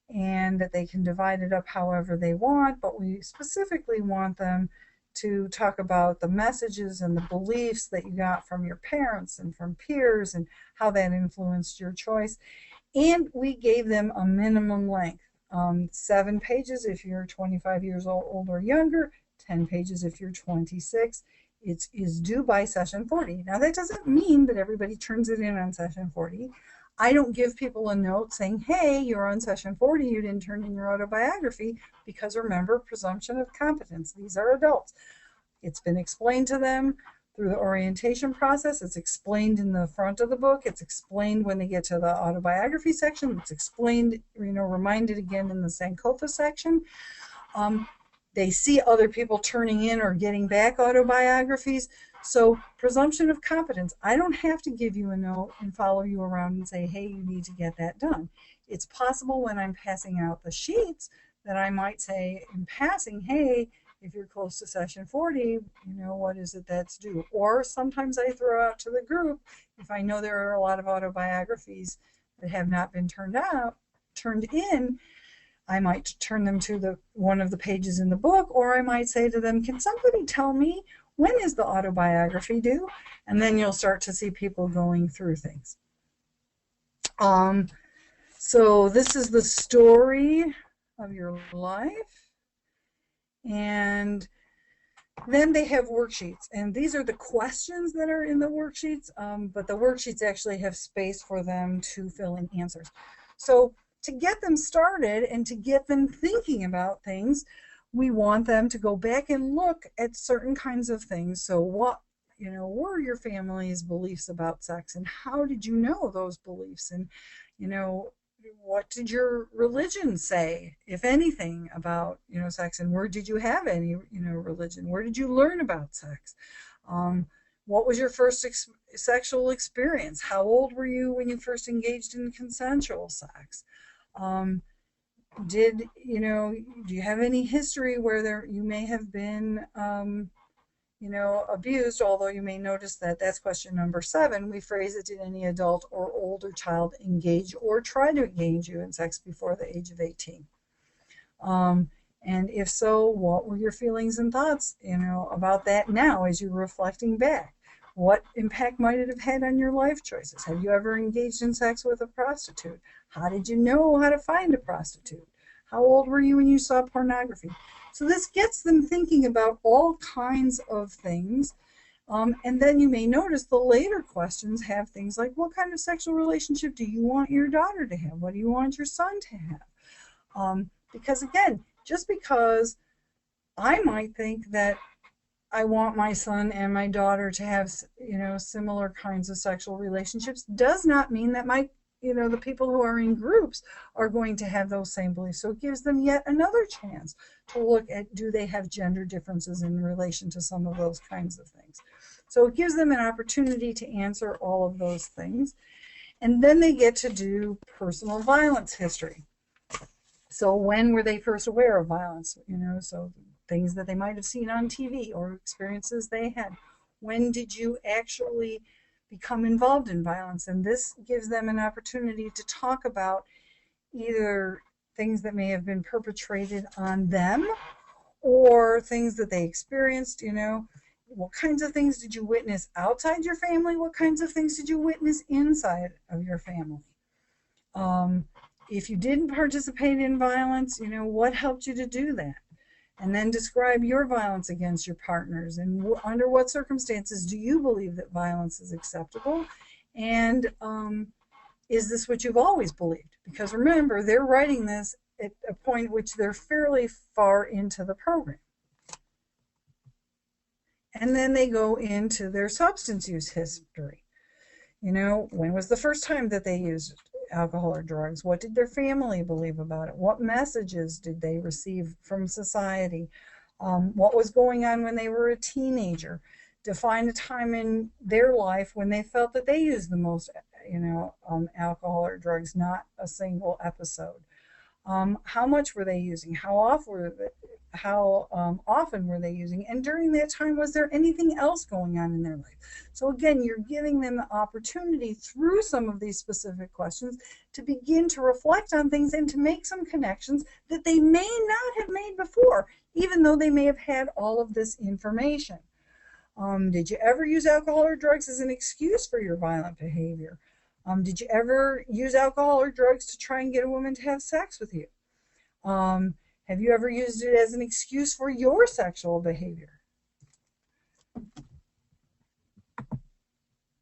and that they can divide it up however they want, but we specifically want them to talk about the messages and the beliefs that you got from your parents and from peers and how that influenced your choice. And we gave them a minimum length, 7 pages if you're 25 years old or younger, 10 pages if you're 26. It is due by session 40. Now, that doesn't mean that everybody turns it in on session 40. I don't give people a note saying, hey, you're on session 40, you didn't turn in your autobiography, because remember, presumption of competence. These are adults. It's been explained to them through the orientation process. It's explained in the front of the book. It's explained when they get to the autobiography section. It's explained, you know, reminded again in the Sankofa section. They see other people turning in or getting back autobiographies. So presumption of competence. I don't have to give you a note and follow you around and say, hey, you need to get that done. It's possible when I'm passing out the sheets that I might say in passing, hey, if you're close to session 40, what is it that's due? Or sometimes I throw out to the group, if I know there are a lot of autobiographies that have not been turned in, I might turn them to one of the pages in the book, or I might say to them, can somebody tell me when is the autobiography due? And then you'll start to see people going through things. So this is the story of your life. And then they have worksheets, and these are the questions that are in the worksheets, but the worksheets actually have space for them to fill in answers. So to get them started and to get them thinking about things, we want them to go back and look at certain kinds of things. So what were your family's beliefs about sex, and how did you know those beliefs? And what did your religion say, if anything, about sex? And where did you have any religion? Where did you learn about sex? What was your first sexual experience? How old were you when you first engaged in consensual sex? Do you have any history where you may have been abused? Although you may notice that that's question number 7. We phrase it, did any adult or older child engage or try to engage you in sex before the age of 18? And if so, what were your feelings and thoughts, about that now as you're reflecting back? What impact might it have had on your life choices? Have you ever engaged in sex with a prostitute? How did you know how to find a prostitute? How old were you when you saw pornography? So this gets them thinking about all kinds of things. And then you may notice the later questions have things like, what kind of sexual relationship do you want your daughter to have? What do you want your son to have? Because again, just because I might think that I want my son and my daughter to have, similar kinds of sexual relationships does not mean that the people who are in groups are going to have those same beliefs. So it gives them yet another chance to look at, do they have gender differences in relation to some of those kinds of things? So it gives them an opportunity to answer all of those things. And then they get to do personal violence history. So when were they first aware of violence? So things that they might have seen on TV or experiences they had. When did you actually become involved in violence? And this gives them an opportunity to talk about either things that may have been perpetrated on them or things that they experienced. What kinds of things did you witness outside your family? What kinds of things did you witness inside of your family? If you didn't participate in violence, what helped you to do that? And then describe your violence against your partners, and under what circumstances do you believe that violence is acceptable? And is this what you've always believed? Because remember, they're writing this at a point at which they're fairly far into the program. And then they go into their substance use history. When was the first time that they used alcohol or drugs? What did their family believe about it? What messages did they receive from society? What was going on when they were a teenager? Define a time in their life when they felt that they used the most, alcohol or drugs, not a single episode. How much were they using? How often were they using? And during that time, was there anything else going on in their life? So again, you're giving them the opportunity through some of these specific questions to begin to reflect on things and to make some connections that they may not have made before, even though they may have had all of this information. Did you ever use alcohol or drugs as an excuse for your violent behavior? Did you ever use alcohol or drugs to try and get a woman to have sex with you? Have you ever used it as an excuse for your sexual behavior?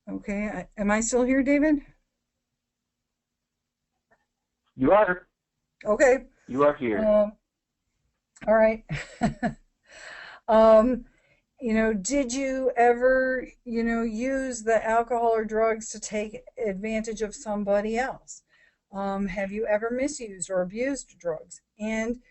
Okay, am I still here, David? You are. Okay. You are here. All right. Did you ever, use the alcohol or drugs to take advantage of somebody else? Have you ever misused or abused drugs? And,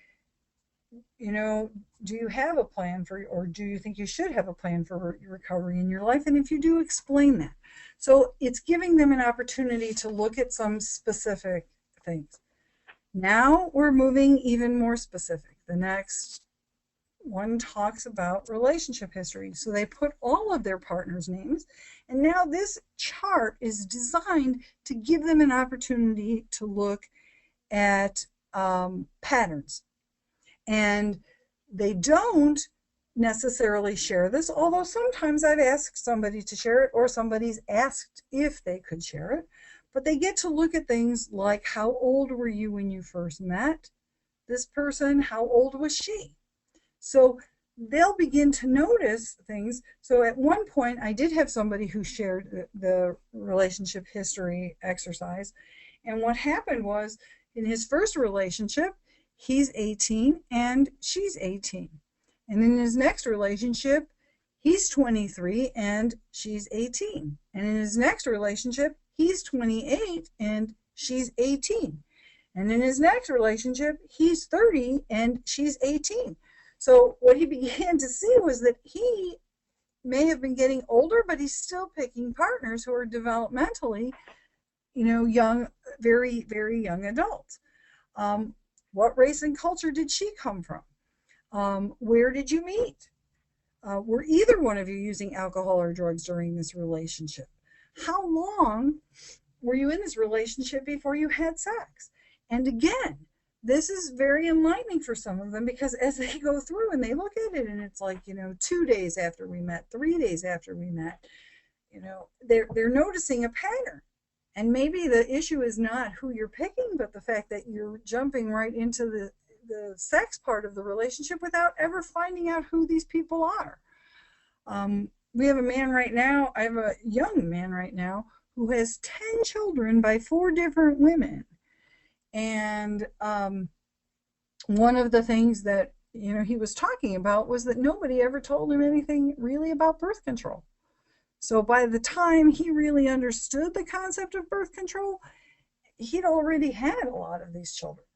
do you have a plan or do you think you should have a plan for recovery in your life? And if you do, explain that. So it's giving them an opportunity to look at some specific things. Now we're moving even more specific. The next one talks about relationship history. So they put all of their partners' names, and now this chart is designed to give them an opportunity to look at patterns. And they don't necessarily share this, although sometimes I've asked somebody to share it, or somebody's asked if they could share it. But they get to look at things like, how old were you when you first met this person? How old was she? So they'll begin to notice things. So at one point, I did have somebody who shared the relationship history exercise. And what happened was, in his first relationship, he's 18 and she's 18. And in his next relationship, he's 23 and she's 18. And in his next relationship, he's 28 and she's 18. And in his next relationship, he's 30 and she's 18. So what he began to see was that he may have been getting older, but he's still picking partners who are developmentally, young, very, very young adults. What race and culture did she come from? Where did you meet? Were either one of you using alcohol or drugs during this relationship? How long were you in this relationship before you had sex? And again, this is very enlightening for some of them, because as they go through and they look at it, and it's like, 2 days after we met, 3 days after we met, they're noticing a pattern. And maybe the issue is not who you're picking, but the fact that you're jumping right into the sex part of the relationship without ever finding out who these people are. We have a man right now, I have a young man right now who has 10 children by 4 different women. And one of the things that he was talking about was that nobody ever told him anything really about birth control. So by the time he really understood the concept of birth control, he'd already had a lot of these children.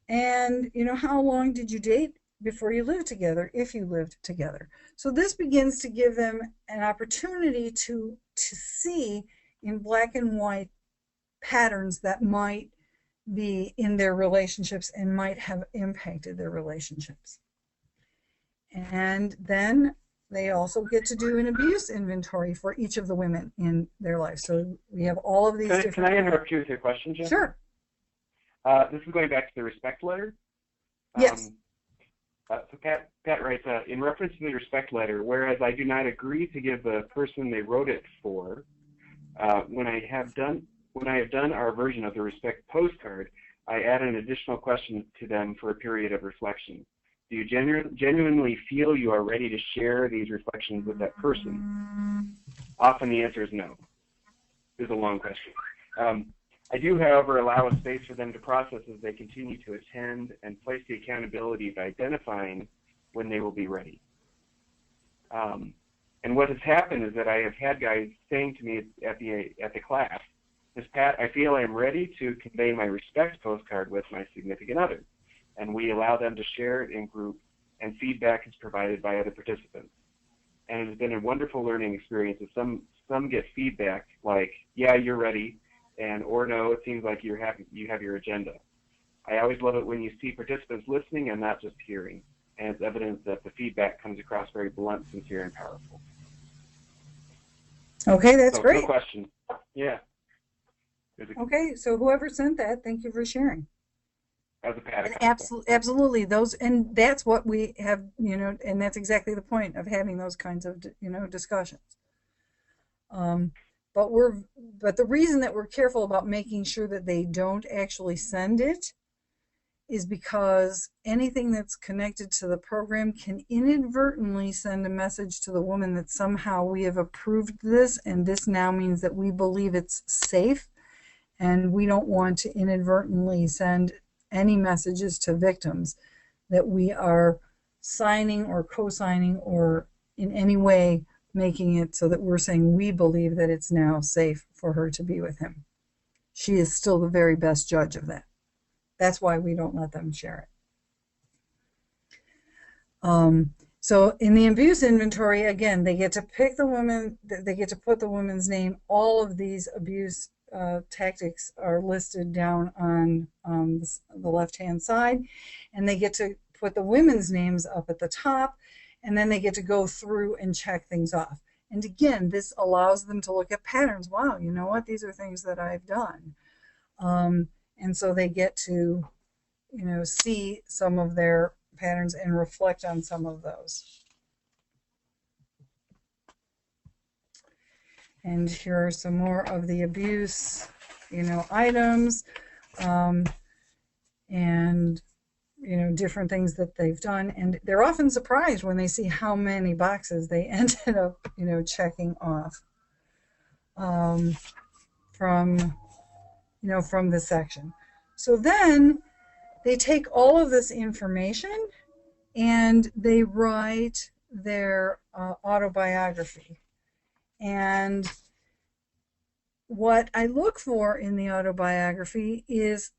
And how long did you date before you lived together, if you lived together? So this begins to give them an opportunity to see in black and white patterns that might be in their relationships and might have impacted their relationships. And then they also get to do an abuse inventory for each of the women in their life. So we have all of these different... Can I interrupt you with your question, Jeff? Sure. This is going back to the respect letter. Yes. So Pat writes, in reference to the respect letter, whereas I do not agree to give the person they wrote it for, when I have done our version of the respect postcard, I add an additional question to them for a period of reflection. Do you genuinely feel you are ready to share these reflections with that person? Often the answer is no. This is a long question. I do, however, allow a space for them to process as they continue to attend, and place the accountability of identifying when they will be ready. And what has happened is that I have had guys saying to me at the class, Pat, I feel I am ready to convey my respect postcard with my significant other. And we allow them to share it in group, and feedback is provided by other participants. And it has been a wonderful learning experience. Some get feedback like, yeah, you're ready, or no, it seems like you have your agenda. I always love it when you see participants listening and not just hearing, and it's evidence that the feedback comes across very blunt, sincere, and powerful. Okay, that's great. No question. Yeah. Okay, so whoever sent that, thank you for sharing. As a Pat. Absolutely, and that's what we have, and that's exactly the point of having those kinds of, discussions. But the reason that we're careful about making sure that they don't actually send it is because anything that's connected to the program can inadvertently send a message to the woman that somehow we have approved this, and this now means that we believe it's safe, and we don't want to inadvertently send any messages to victims that we are signing or co-signing or in any way making it so that we're saying we believe that it's now safe for her to be with him. She is still the very best judge of that. That's why we don't let them share it. So in the abuse inventory, again, they get to pick the woman, they get to put the woman's name. All of these abuse tactics are listed down on the left-hand side, and they get to put the women's names up at the top, and then they get to go through and check things off. And again, this allows them to look at patterns. Wow, you know what? These are things that I've done. And so they get to, see some of their patterns and reflect on some of those. And here are some more of the abuse, items, and, different things that they've done. And they're often surprised when they see how many boxes they ended up, checking off from the section. So then they take all of this information and they write their autobiography. And what I look for in the autobiography is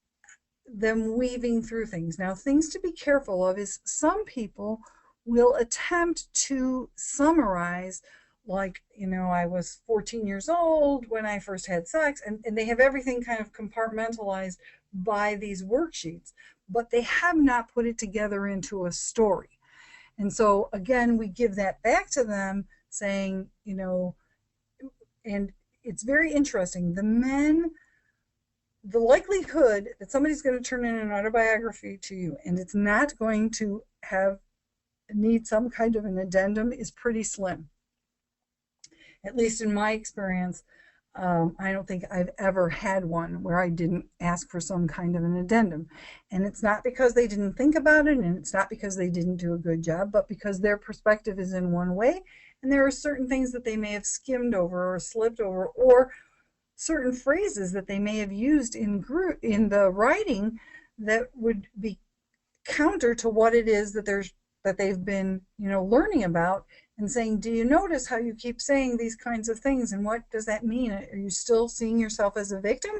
them weaving through things. Now, things to be careful of is some people will attempt to summarize, like, I was 14 years old when I first had sex, and they have everything kind of compartmentalized by these worksheets, but they have not put it together into a story. And so, again, we give that back to them saying, and it's very interesting. The men, the likelihood that somebody's going to turn in an autobiography to you and it's not going to need some kind of an addendum is pretty slim. At least in my experience, I don't think I've ever had one where I didn't ask for some kind of an addendum. And it's not because they didn't think about it, and it's not because they didn't do a good job, but because their perspective is in one way, and there are certain things that they may have skimmed over or slipped over, or certain phrases that they may have used in the writing that would be counter to what it is that they've been learning about, and saying, do you notice how you keep saying these kinds of things, and what does that mean? Are you still seeing yourself as a victim?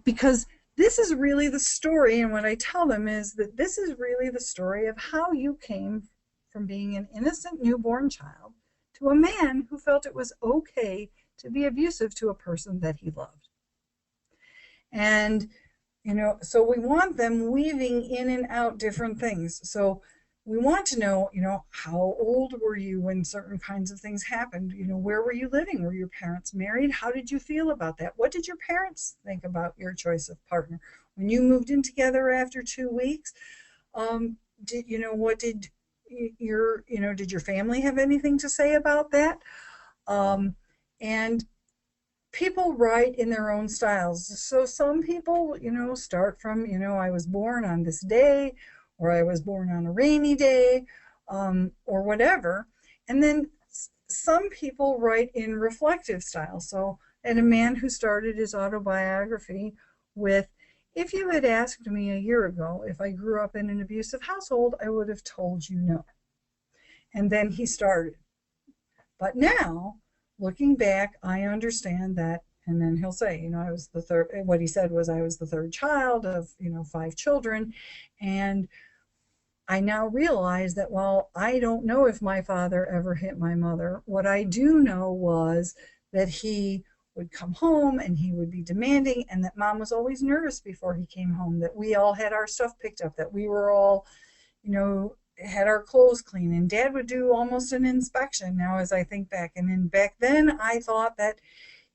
Because this is really the story, and what I tell them is that this is really the story of how you came from being an innocent newborn child to a man who felt it was okay to be abusive to a person that he loved. And, so we want them weaving in and out different things. So we want to know, how old were you when certain kinds of things happened? Where were you living? Were your parents married? How did you feel about that? What did your parents think about your choice of partner? When you moved in together after 2 weeks, did your family have anything to say about that? And people write in their own styles. So some people, start from, I was born on this day, or I was born on a rainy day, or whatever. And then some people write in reflective style. So, and a man who started his autobiography with, if you had asked me a year ago if I grew up in an abusive household, I would have told you no. And then he started. But now, looking back, I understand that, and then he'll say, I was the third, what he said was I was the third child of, 5 children, and I now realize that while I don't know if my father ever hit my mother, what I do know was that he would come home and he would be demanding, and that mom was always nervous before he came home, that we all had our stuff picked up, that we were all, had our clothes clean, and dad would do almost an inspection now as I think back. And then back then I thought that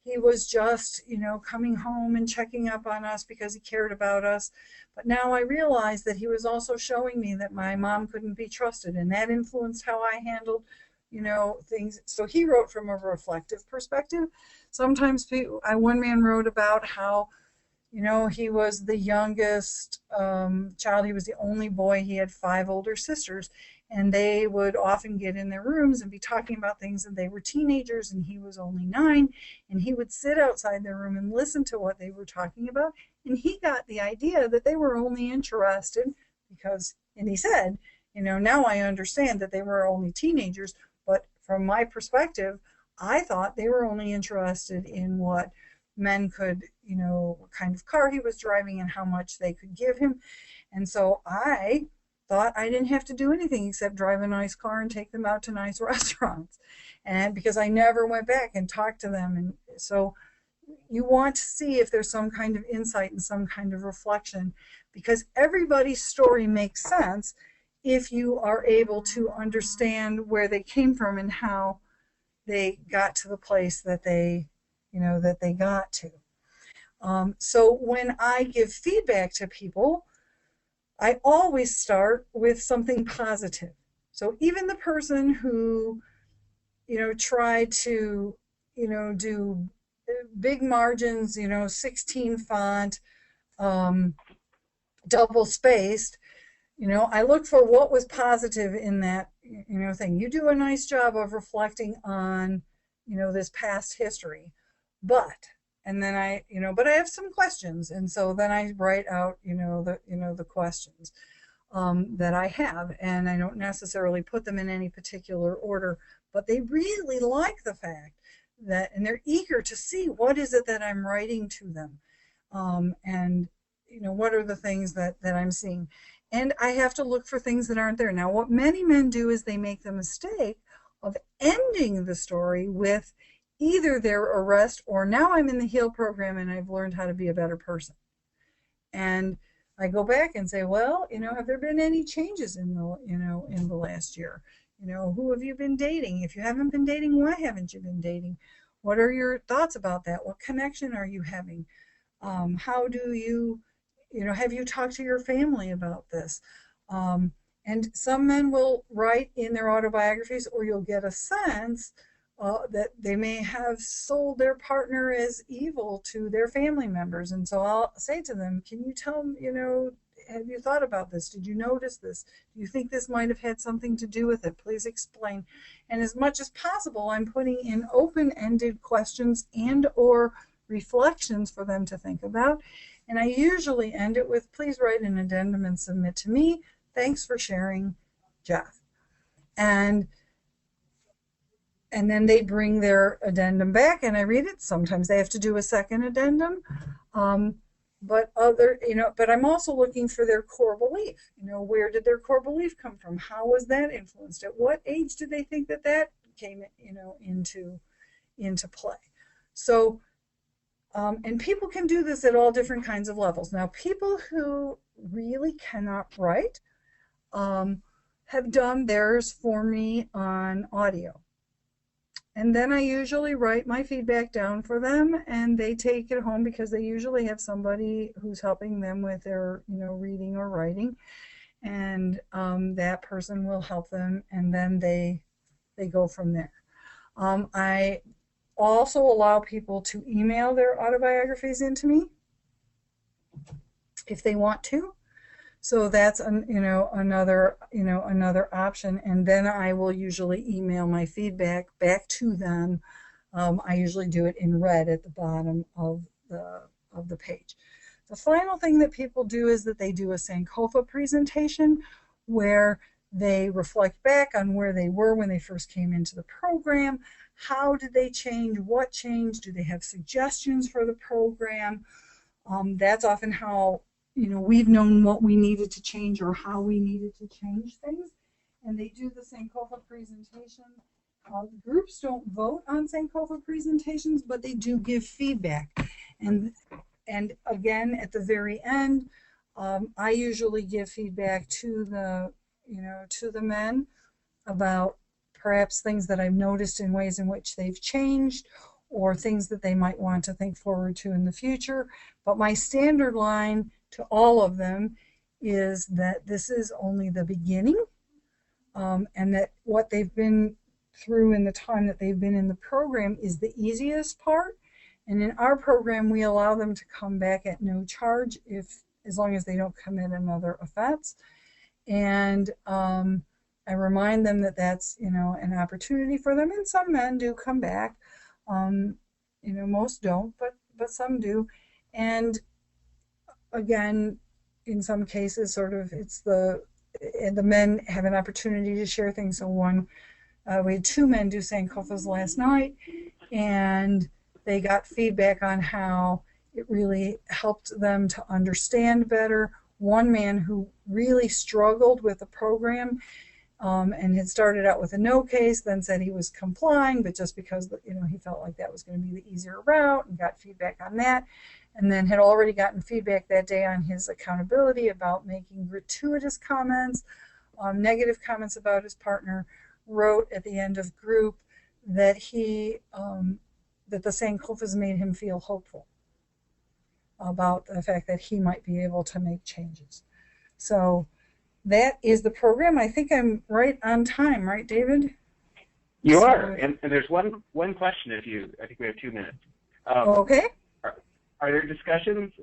he was just, coming home and checking up on us because he cared about us. But now I realize that he was also showing me that my mom couldn't be trusted, and that influenced how I handled, things. So he wrote from a reflective perspective. Sometimes one man wrote about how, he was the youngest child. He was the only boy. He had 5 older sisters, and they would often get in their rooms and be talking about things, and they were teenagers, and he was only 9, and he would sit outside their room and listen to what they were talking about, and he got the idea that they were only interested because, and he said, now I understand that they were only teenagers, but from my perspective, I thought they were only interested in what men could, what kind of car he was driving and how much they could give him. And so I thought I didn't have to do anything except drive a nice car and take them out to nice restaurants. And because I never went back and talked to them. And so you want to see if there's some kind of insight and some kind of reflection, because everybody's story makes sense. if you are able to understand where they came from and how they got to the place that they, that they got to. So when I give feedback to people, I always start with something positive. So even the person who, tried to, do big margins, 16 font, double spaced, I look for what was positive in that, thing. You do a nice job of reflecting on, this past history, and then but I have some questions, and so then I write out, the questions that I have, and I don't necessarily put them in any particular order, but they really like the fact that, and they're eager to see what is it that I'm writing to them, and what are the things that I'm seeing. And I have to look for things that aren't there. Now, what many men do is they make the mistake of ending the story with either their arrest or now I'm in the HEAL program and I've learned how to be a better person. And I go back and say, well, have there been any changes in the, in the last year? Who have you been dating? If you haven't been dating, why haven't you been dating? What are your thoughts about that? What connection are you having? How do you, have you talked to your family about this? And some men will write in their autobiographies, or you'll get a sense that they may have sold their partner as evil to their family members. And so I'll say to them, can you tell me, have you thought about this? Did you notice this? Do you think this might have had something to do with it? Please explain. And as much as possible, I'm putting in open-ended questions and or reflections for them to think about. And I usually end it with, please write an addendum and submit to me. Thanks for sharing, Jeff. And then they bring their addendum back and I read it. Sometimes they have to do a second addendum. But I'm also looking for their core belief. Where did their core belief come from? How was that influenced? At what age did they think that came, into play? So, and people can do this at all different kinds of levels. Now, people who really cannot write have done theirs for me on audio. And then I usually write my feedback down for them and they take it home because they usually have somebody who's helping them with their, reading or writing. And that person will help them and then they go from there. I also allow people to email their autobiographies into me if they want to. So that's another option, and then I will usually email my feedback back to them. I usually do it in red at the bottom of the page. The final thing that people do is that they do a Sankofa presentation where they reflect back on where they were when they first came into the program. How did they change? What changed? Do they have suggestions for the program? That's often how we've known what we needed to change or how we needed to change things. And they do the Sankofa presentation. Groups don't vote on Sankofa presentations, but they do give feedback. And again, at the very end, I usually give feedback to the men about perhaps things that I've noticed in ways in which they've changed or things that they might want to think forward to in the future. But my standard line to all of them is that this is only the beginning, and that what they've been through in the time that they've been in the program is the easiest part. And in our program, we allow them to come back at no charge as long as they don't commit another offense. And I remind them that that's an opportunity for them. And some men do come back. Most don't, but some do. And again, in some cases, sort of, the men have an opportunity to share things. So we had 2 men do Sankofas last night, and they got feedback on how it really helped them to understand better. One man who really struggled with the program and had started out with a no case, then said he was complying, but just because he felt like that was going to be the easier route, and got feedback on that. And then had already gotten feedback that day on his accountability about making gratuitous comments. negative comments about his partner, wrote at the end of group that that the St. Cliff has made him feel hopeful about the fact that he might be able to make changes. So that is the program. I think I'm right on time, right, David? You are, and there's one question. I think we have 2 minutes. Okay. Are there discussions